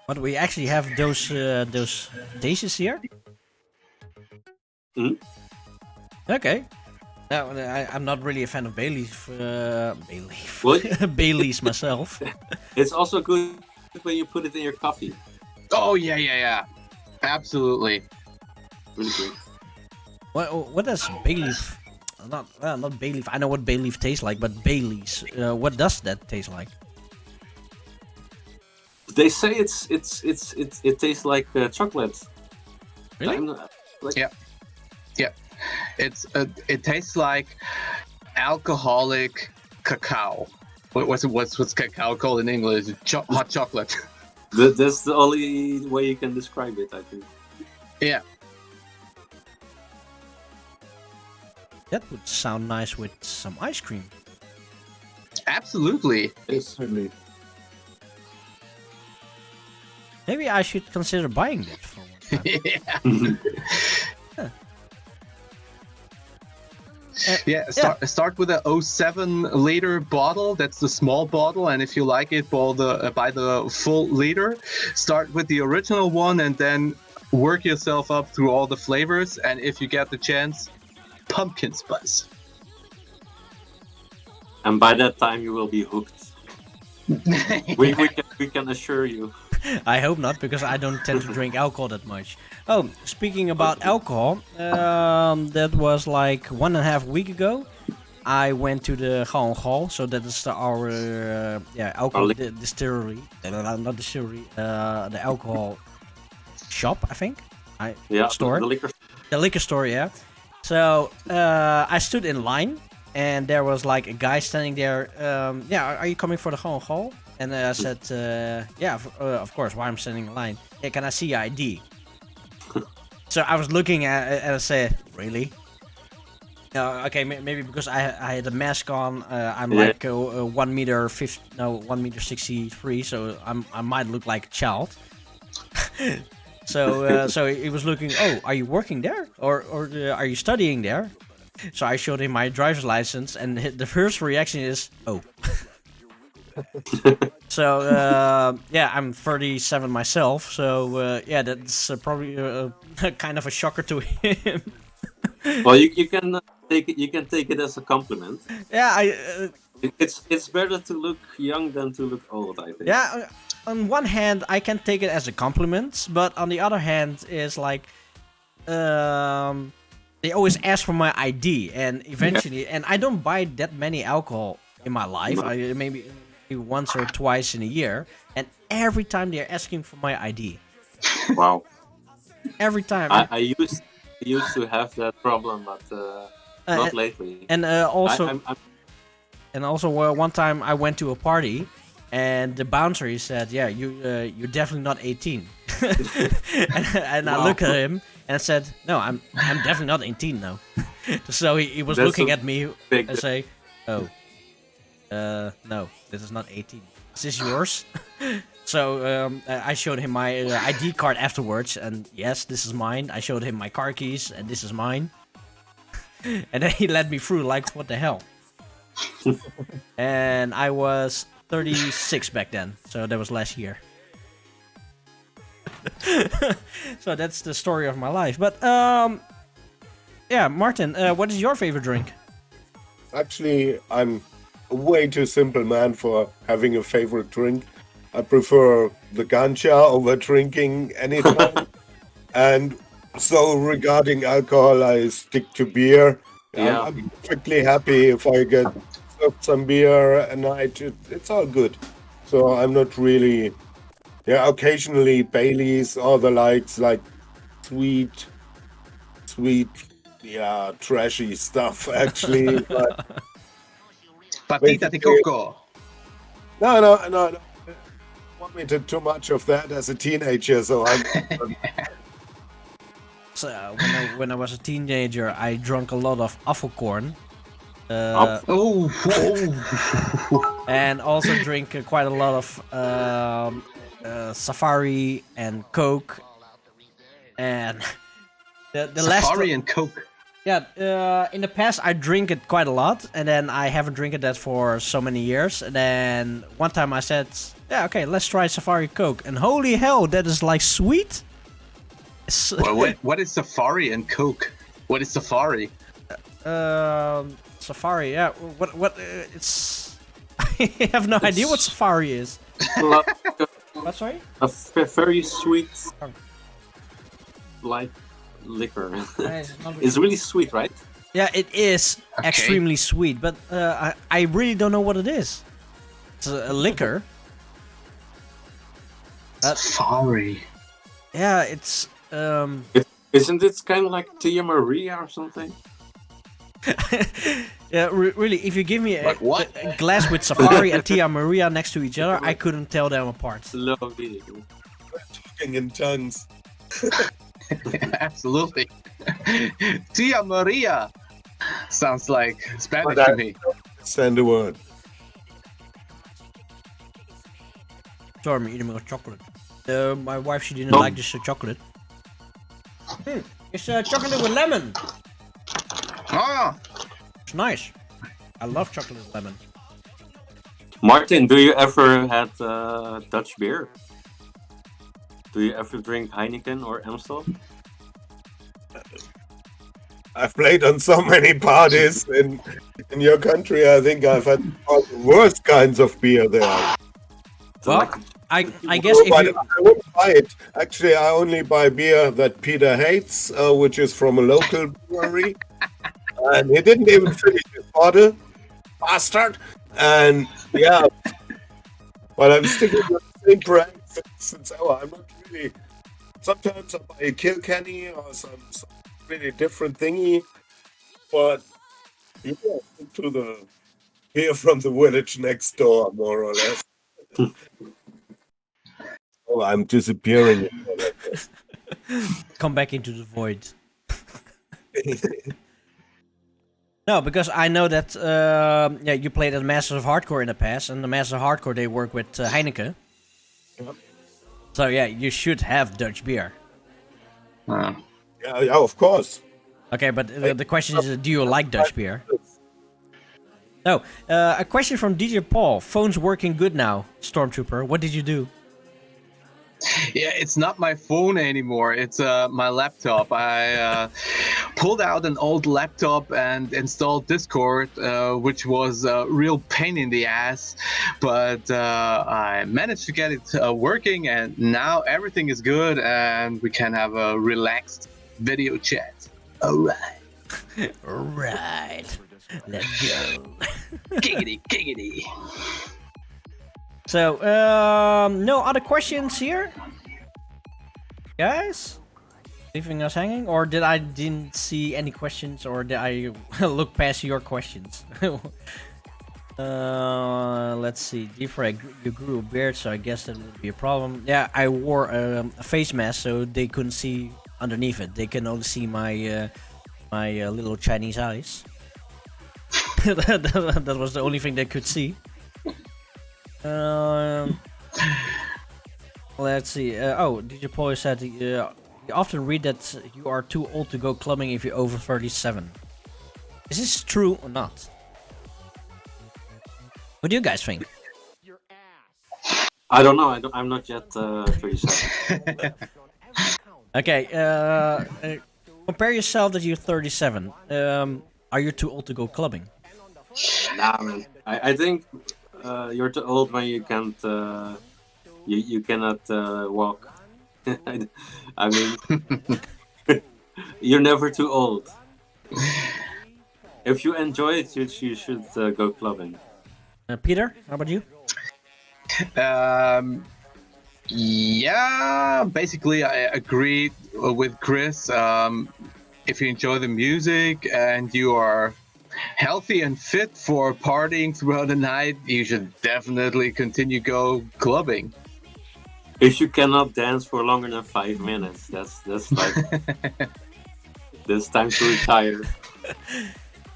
But we actually have those dishes here. Okay. Now, I'm not really a fan of Baileys. Baileys myself. It's also good when you put it in your coffee. Oh yeah. Absolutely. Really good. What does bay leaf? Not bay leaf. I know what bay leaf tastes like, but Baileys. What does that taste like? They say it tastes like chocolate. Really? Yeah. It tastes like alcoholic cacao. What's cacao called in English? Hot chocolate. That's the only way you can describe it, I think. Yeah. That would sound nice with some ice cream. Absolutely. Certainly. Maybe I should consider buying that for one time. Start with a 07 liter bottle. That's the small bottle, and if you like it, buy the full liter. Start with the original one, and then work yourself up through all the flavors. And if you get the chance, pumpkin spice. And by that time, you will be hooked. we can assure you. I hope not, because I don't tend to drink alcohol that much. Oh, speaking about alcohol, that was like 1.5 weeks ago. I went to the Hall, so that is our alcohol distillery. Not distillery, the alcohol shop, I think. Store. The liquor store, yeah. So I stood in line, and there was like a guy standing there. Are you coming for the Hall? And I said, of course, why I'm standing in line. Hey, can I see your ID? So I was looking at it and I said, really? Okay, maybe because I had a mask on. I'm like 1 meter 1 meter 63, so I might look like a child. So he was looking. Oh, are you working there, or are you studying there? So I showed him my driver's license, and the first reaction is, oh. So I'm 37 myself. So that's probably kind of a shocker to him. Well, you can take it. You can take it as a compliment. Yeah, it's better to look young than to look old, I think. Yeah, on one hand, I can take it as a compliment, but on the other hand, is like they always ask for my ID, and eventually, and I don't buy that many alcohol in my life. I maybe once or twice in a year, and every time they're asking for my ID. Wow. Every time. I used to have that problem, but not lately. And also, one time I went to a party, and the bouncer he said, "Yeah, you're definitely not 18." and I look at him and said, "No, I'm definitely not 18 now." So he was looking at me and say, "Oh, no, this is not 18. Is this yours?" So I showed him my ID card afterwards, and yes, this is mine. I showed him my car keys, and this is mine. And then he let me through, like, what the hell? And I was 36 back then, so that was last year. So that's the story of my life. But Martin, what is your favorite drink? Actually, I'm way too simple man for having a favorite drink. I prefer the ganja over drinking anytime. And so regarding alcohol, I stick to beer. Yeah. I'm perfectly happy if I get some beer a night. It's all good. So I'm not really... Yeah, occasionally Baileys or the likes, like sweet, yeah, trashy stuff, actually. But Patita de coco. No. Vomited too much of that as a teenager, so I'm... So when I was a teenager, I drank a lot of Affelkorn. And also drink quite a lot of Safari and Coke. And the Safari last... and Coke. Yeah, in the past I drink it quite a lot, and then I haven't drinking that for so many years. And then one time I said, yeah, okay, let's try Safari Coke. And holy hell, that is like sweet. Well, what is Safari and Coke? What is Safari? Safari, yeah. What? It's... I have no idea what Safari is. What, sorry? A very sweet, like liquor. It's really sweet, right? Yeah, it is extremely sweet, but I really don't know what it is. It's a liquor. Safari. Yeah, it's... Isn't it kind of like Tia Maria or something? Yeah, really, if you give me a glass with Safari and Tia Maria next to each other, I couldn't tell them apart. Lovely. Talking in tongues. Absolutely. Tia Maria sounds like Spanish to me. Send a word. Sorry, I'm eating my chocolate. My wife, she didn't like this chocolate. It's chocolate with lemon. Ah, it's nice. I love chocolate with lemon. Martin, do you ever had Dutch beer? Do you ever drink Heineken or Amstel? I've played on so many parties in your country. I think I've had all the worst kinds of beer there. Well, I guess if you... I wouldn't buy it. Actually, I only buy beer that Peter hates, which is from a local brewery. And he didn't even finish his bottle. Bastard! And, yeah. But I'm sticking with the same brand since ever. I'm not really... Sometimes I buy a Kilkenny or some really different thingy. But, yeah, stick to the beer from the village next door, more or less. Oh, I'm disappearing. Come back into the void. No, because I know that yeah, you played at Masters of Hardcore in the past, and the Masters of Hardcore they work with Heineken. Yep. So yeah, you should have Dutch beer. Yeah, of course. Okay, but the question is, do you like Dutch beer? No, a question from DJ Paul. Phone's working good now, Stormtrooper. What did you do? Yeah, it's not my phone anymore. It's my laptop. I pulled out an old laptop and installed Discord, which was a real pain in the ass. But I managed to get it working, and now everything is good, and we can have a relaxed video chat. All right. All right. Let's go. Giggity, giggity. So, no other questions here? Guys? Leaving us hanging? Or didn't see any questions? Or did I look past your questions? Let's see. Defrag, you grew a beard, so I guess that would be a problem. Yeah, I wore a face mask, so they couldn't see underneath it. They can only see my my little Chinese eyes. that was the only thing they could see. Let's see. Oh, DJ Paul said you often read that you are too old to go clubbing if you're over 37. Is this true or not? What do you guys think? I don't know. I'm not yet 37. Okay. Compare yourself that you're 37. Are you too old to go clubbing? Nah, man. I think you're too old when you can't. You cannot walk. I mean, you're never too old. If you enjoy it, you should go clubbing. Peter, how about you? Yeah, basically, I agree with Chris. If you enjoy the music and you are healthy and fit for partying throughout the night, you should definitely continue go clubbing. If you cannot dance for longer than 5 minutes, that's like that's time to retire.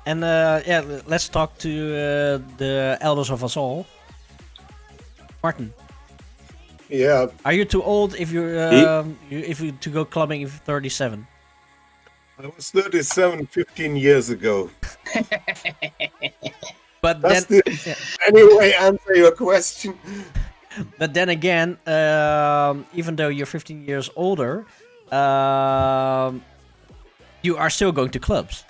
And yeah, let's talk to the elders of us all. Martin. Yeah. Are you too old if you to go clubbing if you're 37? I was 37 15 years ago. But Does then, this anyway answer your question? But then again, even though you're 15 years older, you are still going to clubs.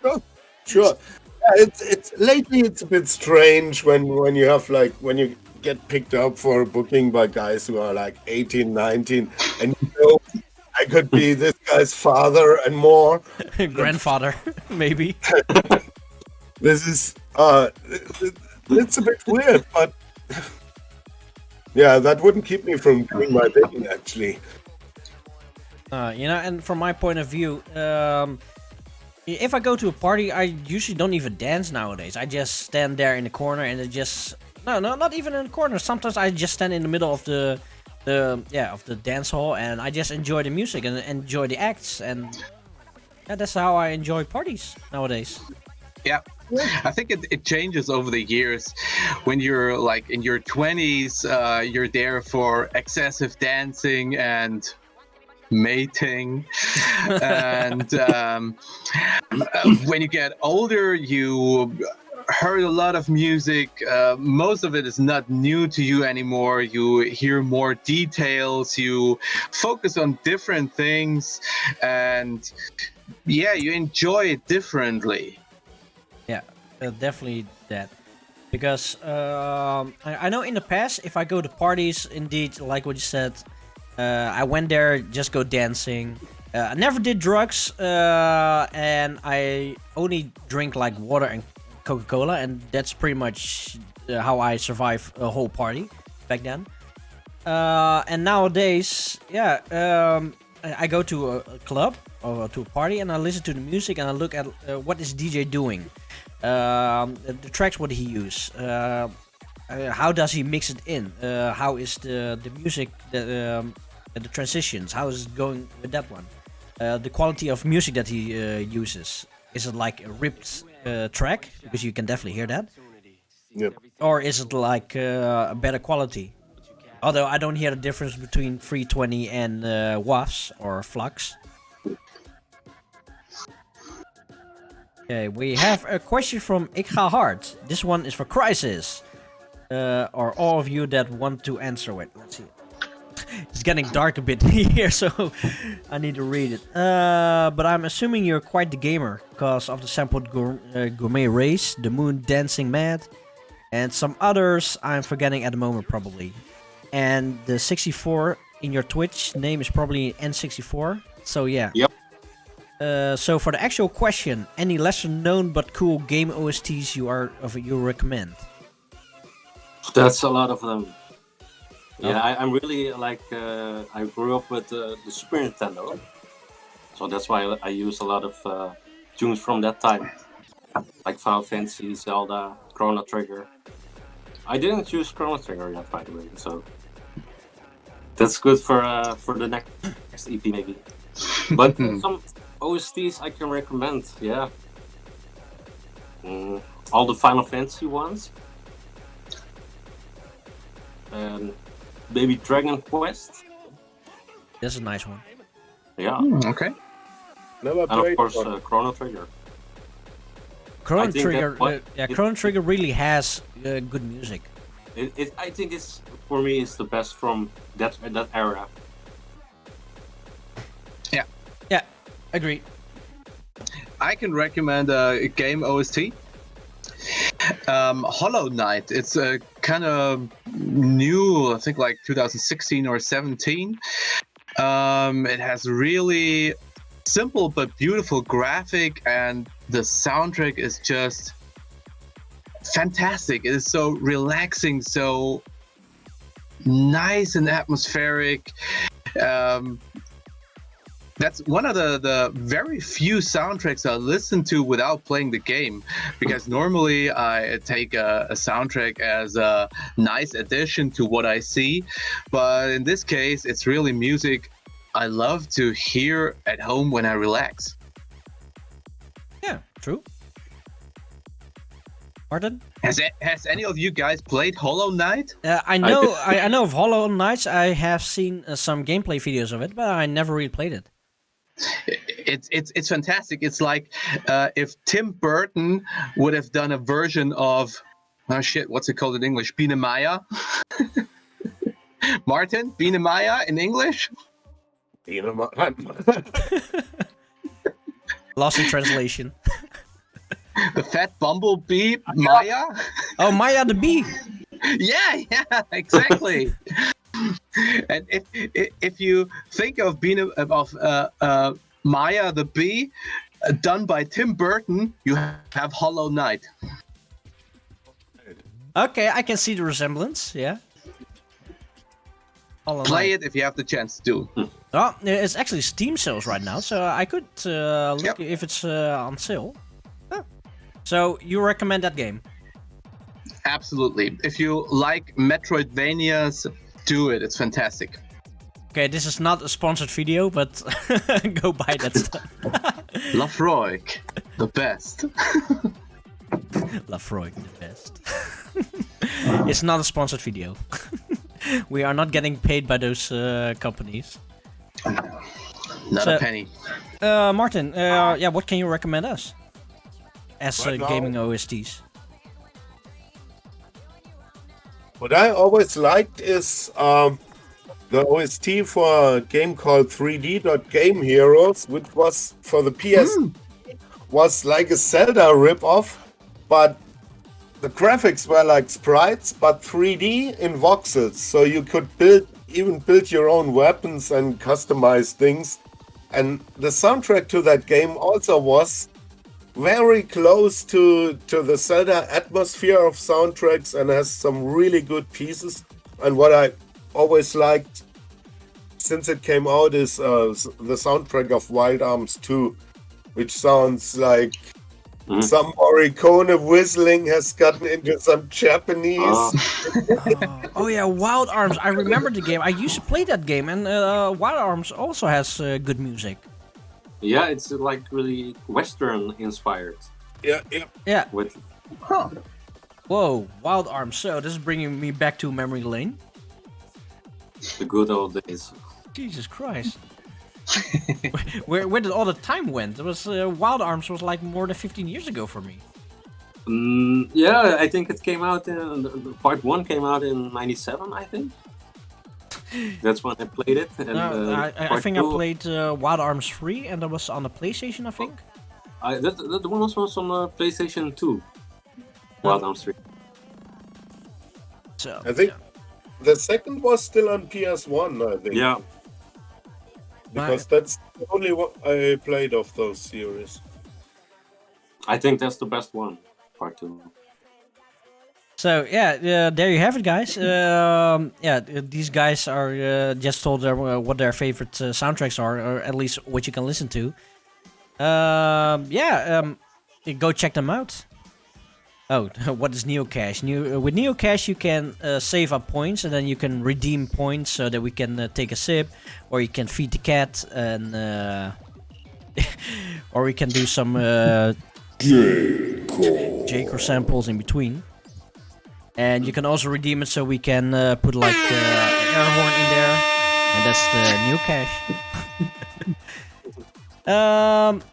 Oh, sure. It's lately it's a bit strange when you have when you get picked up for a booking by guys who are like 18, 19, and I could be this guy's father and more. Grandfather, maybe. This is it's a bit weird, but yeah, that wouldn't keep me from doing my thing actually. And from my point of view, if I go to a party, I usually don't even dance nowadays. I just stand there in the corner and it just no, not even in the corner. Sometimes I just stand in the middle of the dance hall and I just enjoy the music and enjoy the acts, and that's how I enjoy parties nowadays. Yeah, I think it changes over the years. When you're like in your 20s, you're there for excessive dancing and mating, and when you get older, you heard a lot of music. Most of it is not new to you anymore. You hear more details. You focus on different things, and yeah, you enjoy it differently. Yeah, definitely that. Because I know in the past, if I go to parties, indeed, like what you said, I went there, just go dancing. I never did drugs, and I only drink like water and Coca-Cola, and that's pretty much how I survive a whole party back then. And nowadays, I go to a club or to a party, and I listen to the music, and I look at what is DJ doing, the tracks what he use, how does he mix it in, how is the music, the transitions, how is it going with that one, the quality of music that he uses. Is it like a ripped track, because you can definitely hear that? Yep. Or is it like a better quality? Although I don't hear the difference between 320 and WAVs or flux. Okay, we have a question from Ik Ga Hard. This one is for Chryzis. Or all of you that want to answer it. Let's see. It's getting dark a bit here, so I need to read it. But I'm assuming you're quite the gamer, because of the sampled gourmet race, the moon dancing mad, and some others I'm forgetting at the moment probably. And the 64 in your Twitch name is probably N64. So yeah. Yep. So for the actual question, any lesser known but cool game OSTs you recommend? That's a lot of them. Yeah, I'm really like I grew up with the Super Nintendo, so that's why I use a lot of tunes from that time, like Final Fantasy, Zelda, Chrono Trigger. I didn't use Chrono Trigger yet, by the way, so that's good for the next EP maybe. But some OSTs I can recommend, yeah. All the Final Fantasy ones, and maybe Dragon Quest. That's a nice one. Yeah. Okay. Never And of course, Chrono Trigger. Chrono Trigger really has good music. I think it's, for me, it's the best from that era. Yeah. Yeah, agree. I can recommend a game OST. Hollow Knight. It's a kind of new, I think like 2016 or 17. It has really simple but beautiful graphic, and the soundtrack is just fantastic. It is so relaxing, so nice and atmospheric. That's one of the very few soundtracks I listen to without playing the game, because normally I take a soundtrack as a nice addition to what I see, but in this case it's really music I love to hear at home when I relax. Yeah, true. Martin? Has any of you guys played Hollow Knight? I know of Hollow Knights. I have seen some gameplay videos of it, but I never really played it. It's fantastic. It's like if Tim Burton would have done a version of what's it called in English? Biene Maya. Martin, Biene Maya in English? Lost in translation. The fat bumblebee, Maya? Oh, Maya the bee. Yeah, exactly. And if you think of Maya the bee, done by Tim Burton, you have Hollow Knight. Okay, I can see the resemblance. Yeah. Play it if you have the chance to. Oh, it's actually Steam sales right now, so I could look if it's on sale. Oh. So you recommend that game? Absolutely. If you like Metroidvanias, do it. It's fantastic. Okay, this is not a sponsored video, but go buy that stuff. Lafroig, the best. Lafroig, the best. It's not a sponsored video. We are not getting paid by those companies. Not a penny. Martin, what can you recommend us as gaming OSTs? What I always liked is the OST for a game called 3D.Game Heroes, which was for the PS, was like a Zelda ripoff, but the graphics were like sprites, but 3D in voxels, so you could even build your own weapons and customize things. And the soundtrack to that game also was very close to the Zelda atmosphere of soundtracks and has some really good pieces. And what I always liked since it came out is the soundtrack of Wild Arms 2, which sounds like some Morricone whistling has gotten into some Japanese. Oh yeah, Wild Arms. I remember the game. I used to play that game, and Wild Arms also has good music. Yeah, it's like really Western inspired. Yeah. With Whoa, Wild Arms. So this is bringing me back to memory lane. The good old days. Jesus Christ. Where did all the time went? It was Wild Arms was like more than 15 years ago for me. Yeah, I think it came out part 1 came out in 97, I think. That's when I played it. And, I think I played Wild Arms 3, and that was on the PlayStation, I think. That one was on PlayStation 2. Wild Arms 3. So I think the second was still on PS1, I think. Yeah. Because that's the only one I played of those series. I think that's the best one, part 2. So there you have it, guys. These guys are just told what their favorite soundtracks are, or at least what you can listen to. Go check them out. Oh, what is Neocash? With Neocash, you can save up points, and then you can redeem points so that we can take a sip, or you can feed the cat, and or we can do some J-Core samples in between. And you can also redeem it so we can put like air horn in there, and that's the Neocash.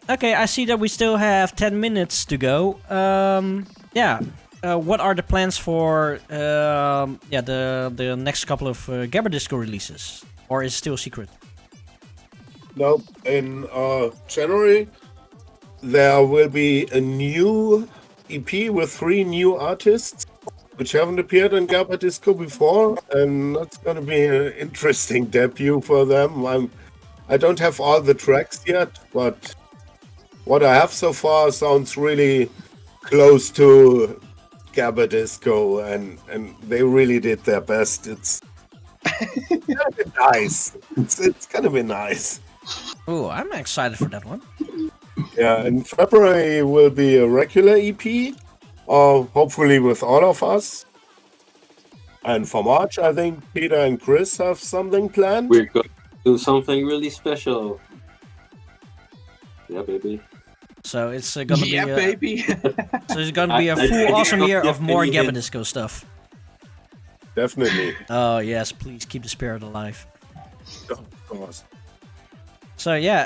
Okay, I see that we still have 10 minutes to go. What are the plans for the next couple of Gabberdisco releases, or is it still secret? No, in January there will be a new EP with 3 new artists, which haven't appeared in Gabberdisco before, and that's going to be an interesting debut for them. I don't have all the tracks yet, but what I have so far sounds really close to Gabberdisco, and they really did their best. It's gonna be nice. It's gonna be nice. Oh, I'm excited for that one. Yeah, in February will be a regular EP, hopefully with all of us. And for March, I think Peter and Chris have something planned. We're going to do something really special. Yeah, baby. So it's gonna be baby. So it's gonna be a full awesome year of more Gabberdisco stuff. Definitely. Oh yes, please keep the spirit alive. Of course. So yeah,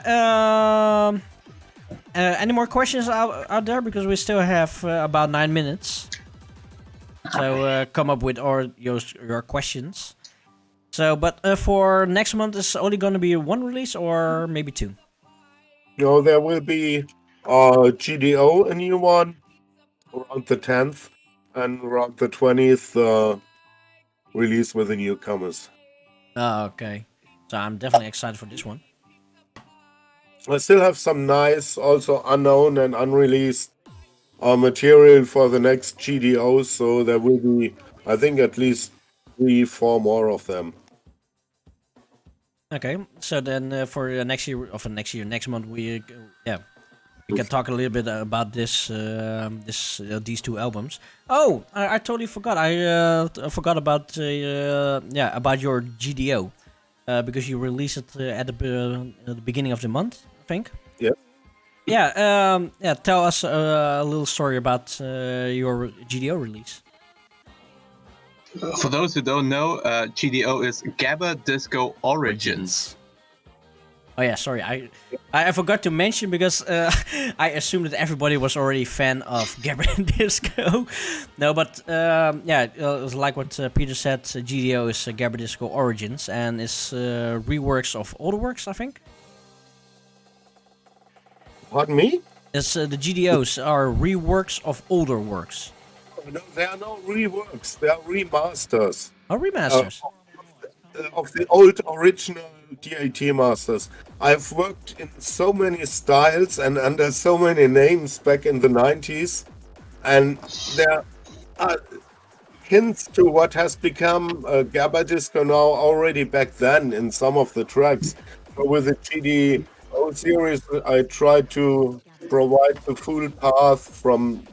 any more questions out there? Because we still have about 9 minutes. So come up with all your questions. So, but for next month, is only going to be 1 release or maybe 2? No, there will be GDO, a new one, around the 10th, and around the 20th, release with the newcomers. Oh, okay. So I'm definitely excited for this one. I still have some nice, also unknown and unreleased material for the next GDOs, so there will be, I think, at least 3-4 more of them. Okay, so then for next month, we can talk a little bit about these 2 albums. Oh, I totally forgot. I forgot about about your GDO because you released it at the beginning of the month, I think. Yeah. Yeah. Tell us a little story about your GDO release. For those who don't know, GDO is Gabberdisco Origins. Oh yeah, sorry, I forgot to mention because I assumed that everybody was already a fan of Gabberdisco. No, but it's like what Peter said. GDO is Gabberdisco Origins and it's reworks of older works, I think. Pardon me? It's the GDOs are reworks of older works. No, they are no reworks. They are remasters. Oh, remasters. Of the old original DAT masters. I've worked in so many styles and under so many names back in the 90s, and there are hints to what has become Gabberdisco now already back then in some of the tracks. So with the GDO series, I tried to provide the full path from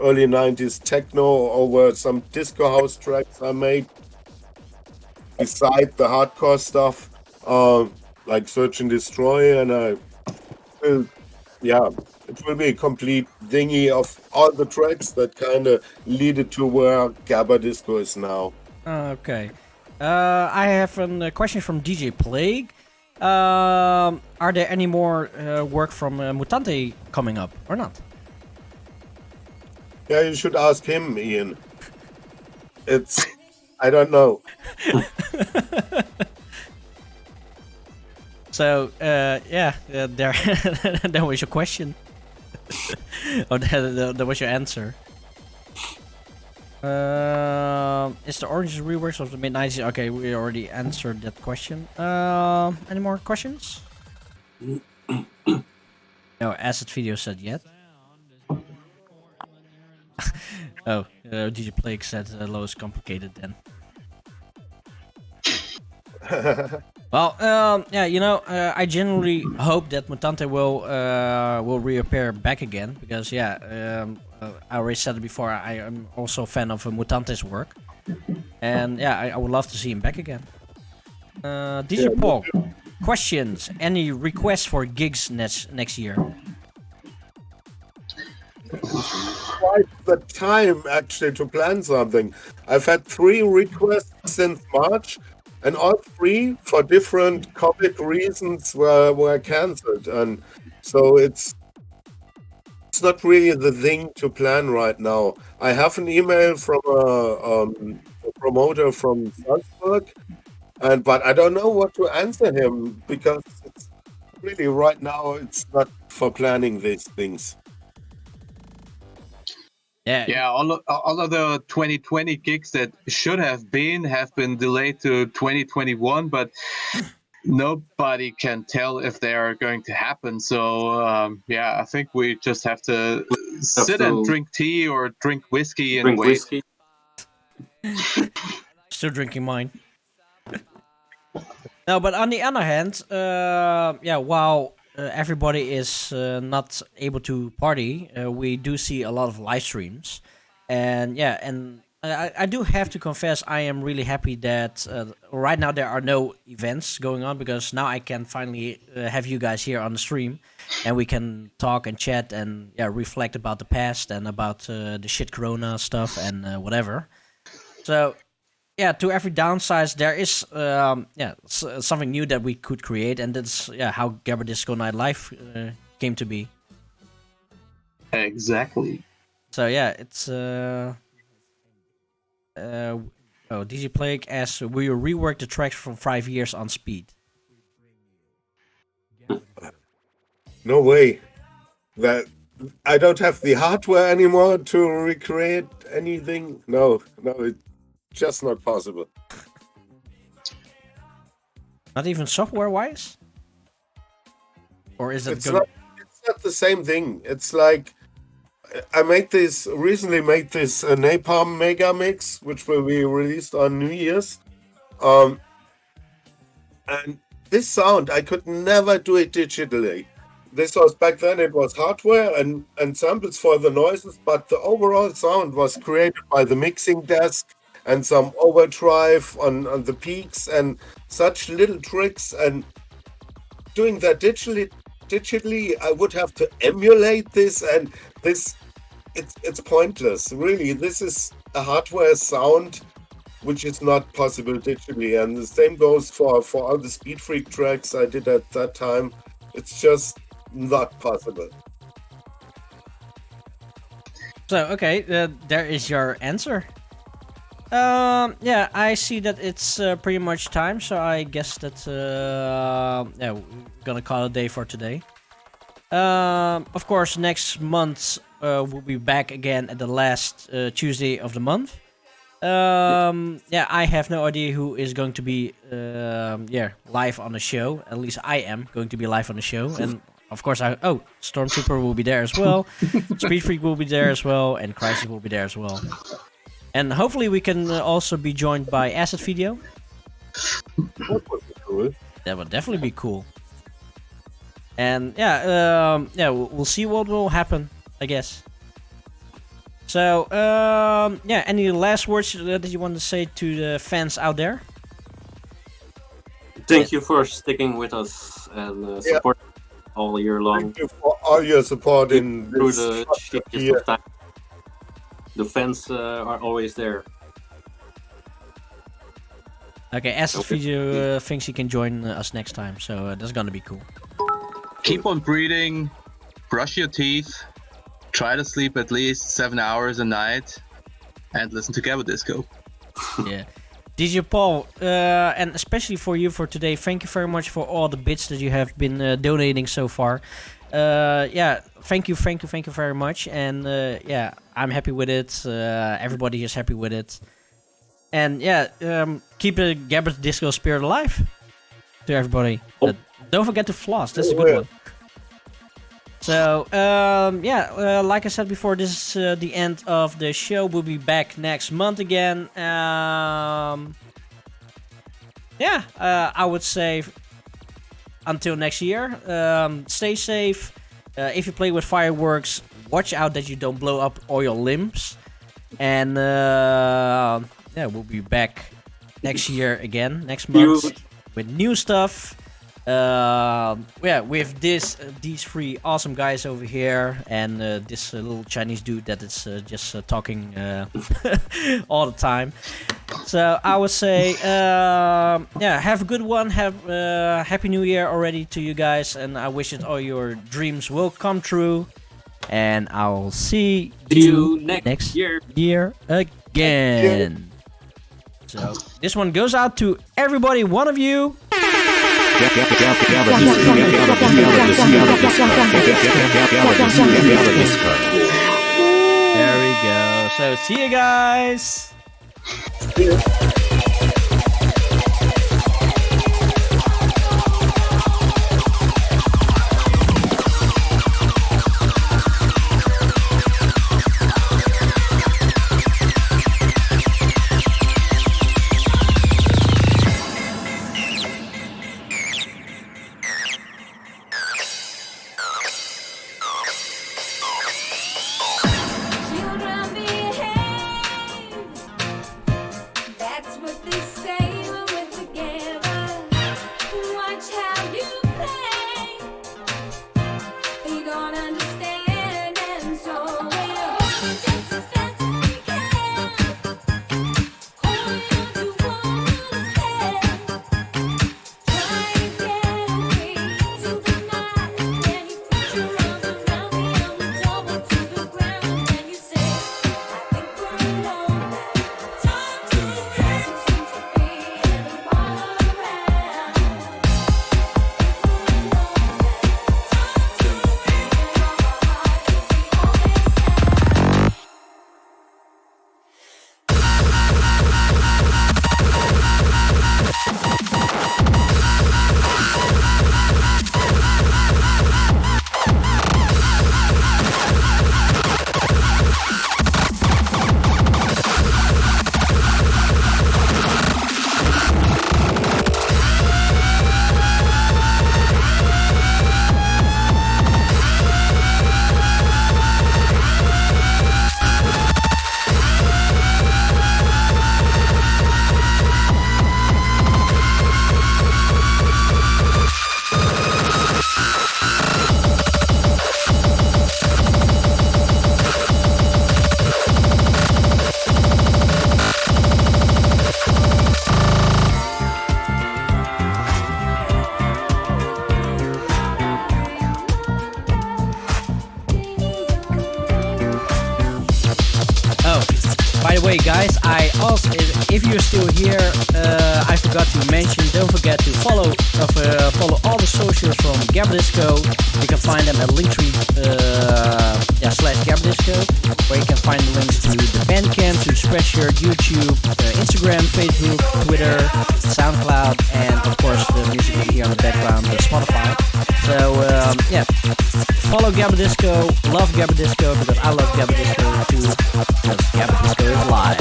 early 90s techno over some disco house tracks I made. Beside the hardcore stuff, like Search and Destroy, and it will be a complete thingy of all the tracks that kind of lead it to where Gabberdisco is now. Okay. I have a question from DJ Plague. Are there any more work from Mutante coming up or not? Yeah, you should ask him, Ian. I don't know. So, there that was your question. Or that was your answer. Is the Orange reworks of the mid-90s? Okay, we already answered that question. Any more questions? No, Acid Video said yet. Oh, DJ Plague said low is complicated then. Well, I generally hope that Mutante will reappear back again because I already said it before. I am also a fan of Mutante's work, and I would love to see him back again. DJ Paul, questions? Any requests for gigs next year? Quite the time actually to plan something. I've had 3 requests since March, and all 3 for different COVID reasons were cancelled, and so it's not really the thing to plan right now. I have an email from a promoter from Salzburg, but I don't know what to answer him because it's really right now it's not for planning these things. Yeah, all of the 2020 gigs that should have been delayed to 2021, but nobody can tell if they are going to happen. So I think we just have to sit and drink tea or drink whiskey and wait. Whiskey. Still drinking mine. No, but on the other hand, while everybody is not able to party, we do see a lot of live streams, and I do have to confess I am really happy that right now there are no events going on, because now I can finally have you guys here on the stream, and we can talk and chat and reflect about the past and about the shit Corona stuff and whatever. So. Yeah, to every downside, there is something new that we could create, and that's how Gabberdisco Night Live came to be. Exactly. So it's DJ Plague asks, will you rework the tracks from 5 years on speed? No way. That I don't have the hardware anymore to recreate anything. No, it's just not possible. Not even software-wise? Or is it? It's not the same thing. It's like I recently made this Napalm Mega Mix, which will be released on New Year's. And this sound, I could never do it digitally. This was back then, it was hardware and samples for the noises, but the overall sound was created by the mixing desk and some overdrive on the peaks and such little tricks. And doing that digitally, I would have to emulate this, and it's pointless. Really, this is a hardware sound which is not possible digitally. And the same goes for all the Speed Freak tracks I did at that time. It's just not possible. So, okay, there is your answer. I see that it's pretty much time, so I guess that we're gonna call it a day for today. Of course, next month we'll be back again at the last Tuesday of the month. I have no idea who is going to be live on the show. At least I am going to be live on the show, and of course Stormtrooper will be there as well. Speed Freak will be there as well, and Chryzis will be there as well. And hopefully we can also be joined by Acid Video. That would be cool. That would definitely be cool. And we'll see what will happen, I guess. So, any last words that you want to say to the fans out there? Thank you for sticking with us and support all year long. Thank you for all your support through the shittiest of time. The fans are always there. Okay, Acid Video thinks he can join us next time, so that's gonna be cool. Keep on breathing, brush your teeth, try to sleep at least 7 hours a night, and listen to Gabberdisco. Yeah. DJ Paul, and especially for you for today, thank you very much for all the bits that you have been donating so far. Thank you very much, and I'm happy with it. Everybody is happy with it, and keep the Gabberdisco spirit alive to everybody. Don't forget to floss. That's a good one. So like I said before, this is the end of the show. We'll be back next month again. I would say until next year, stay safe. If you play with fireworks, watch out that you don't blow up all your limbs. And we'll be back next year again, next month, with new stuff. With these three awesome guys over here, and this little Chinese dude that is just talking all the time. So I would say, have a good one. Have Happy New Year already to you guys, and I wish that all your dreams will come true. And I'll see you next year again. So this one goes out to everybody, one of you. There we go. So see you guys. Children behave. That's what they say when we're together. Watch how you play. You don't understand, and so we're holding just as fast as we can. Holding on to one head. Trying to get away to the night. Then you put your arms around me and we tumble to the ground. And you say, I think we're alone. Time to rest. Seems to be every part around. Oh, by the way, guys, I also, if you're still here, I forgot to mention. Don't forget to follow all the socials from Gabberdisco. You can find them at Linktree /Gabberdisco, where you can find the links to the Bandcamp, to Spreadshirt, YouTube, Instagram, Facebook, Twitter, SoundCloud, and of course the music you hear on the background, Spotify. So yeah, follow Gabberdisco, love Gabberdisco because I love Gabberdisco too. Because Gabberdisco is live.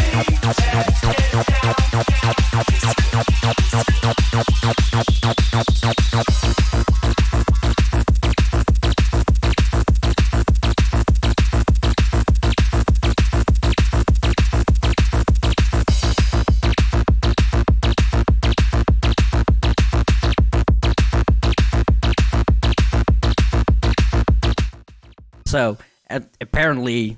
So apparently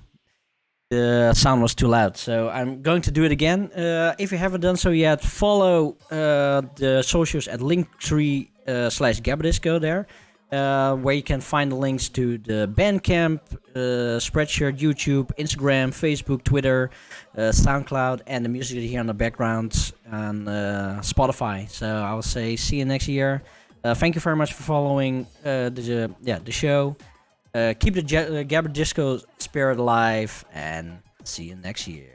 the sound was too loud, so I'm going to do it again. If you haven't done so yet, follow the socials at Linktree /Gabberdisco there, where you can find the links to the Bandcamp, Spreadshirt, YouTube, Instagram, Facebook, Twitter, SoundCloud, and the music you hear on the background on Spotify. So I will say see you next year. Thank you very much for following the show. Keep the Gabberdisco spirit alive, and see you next year.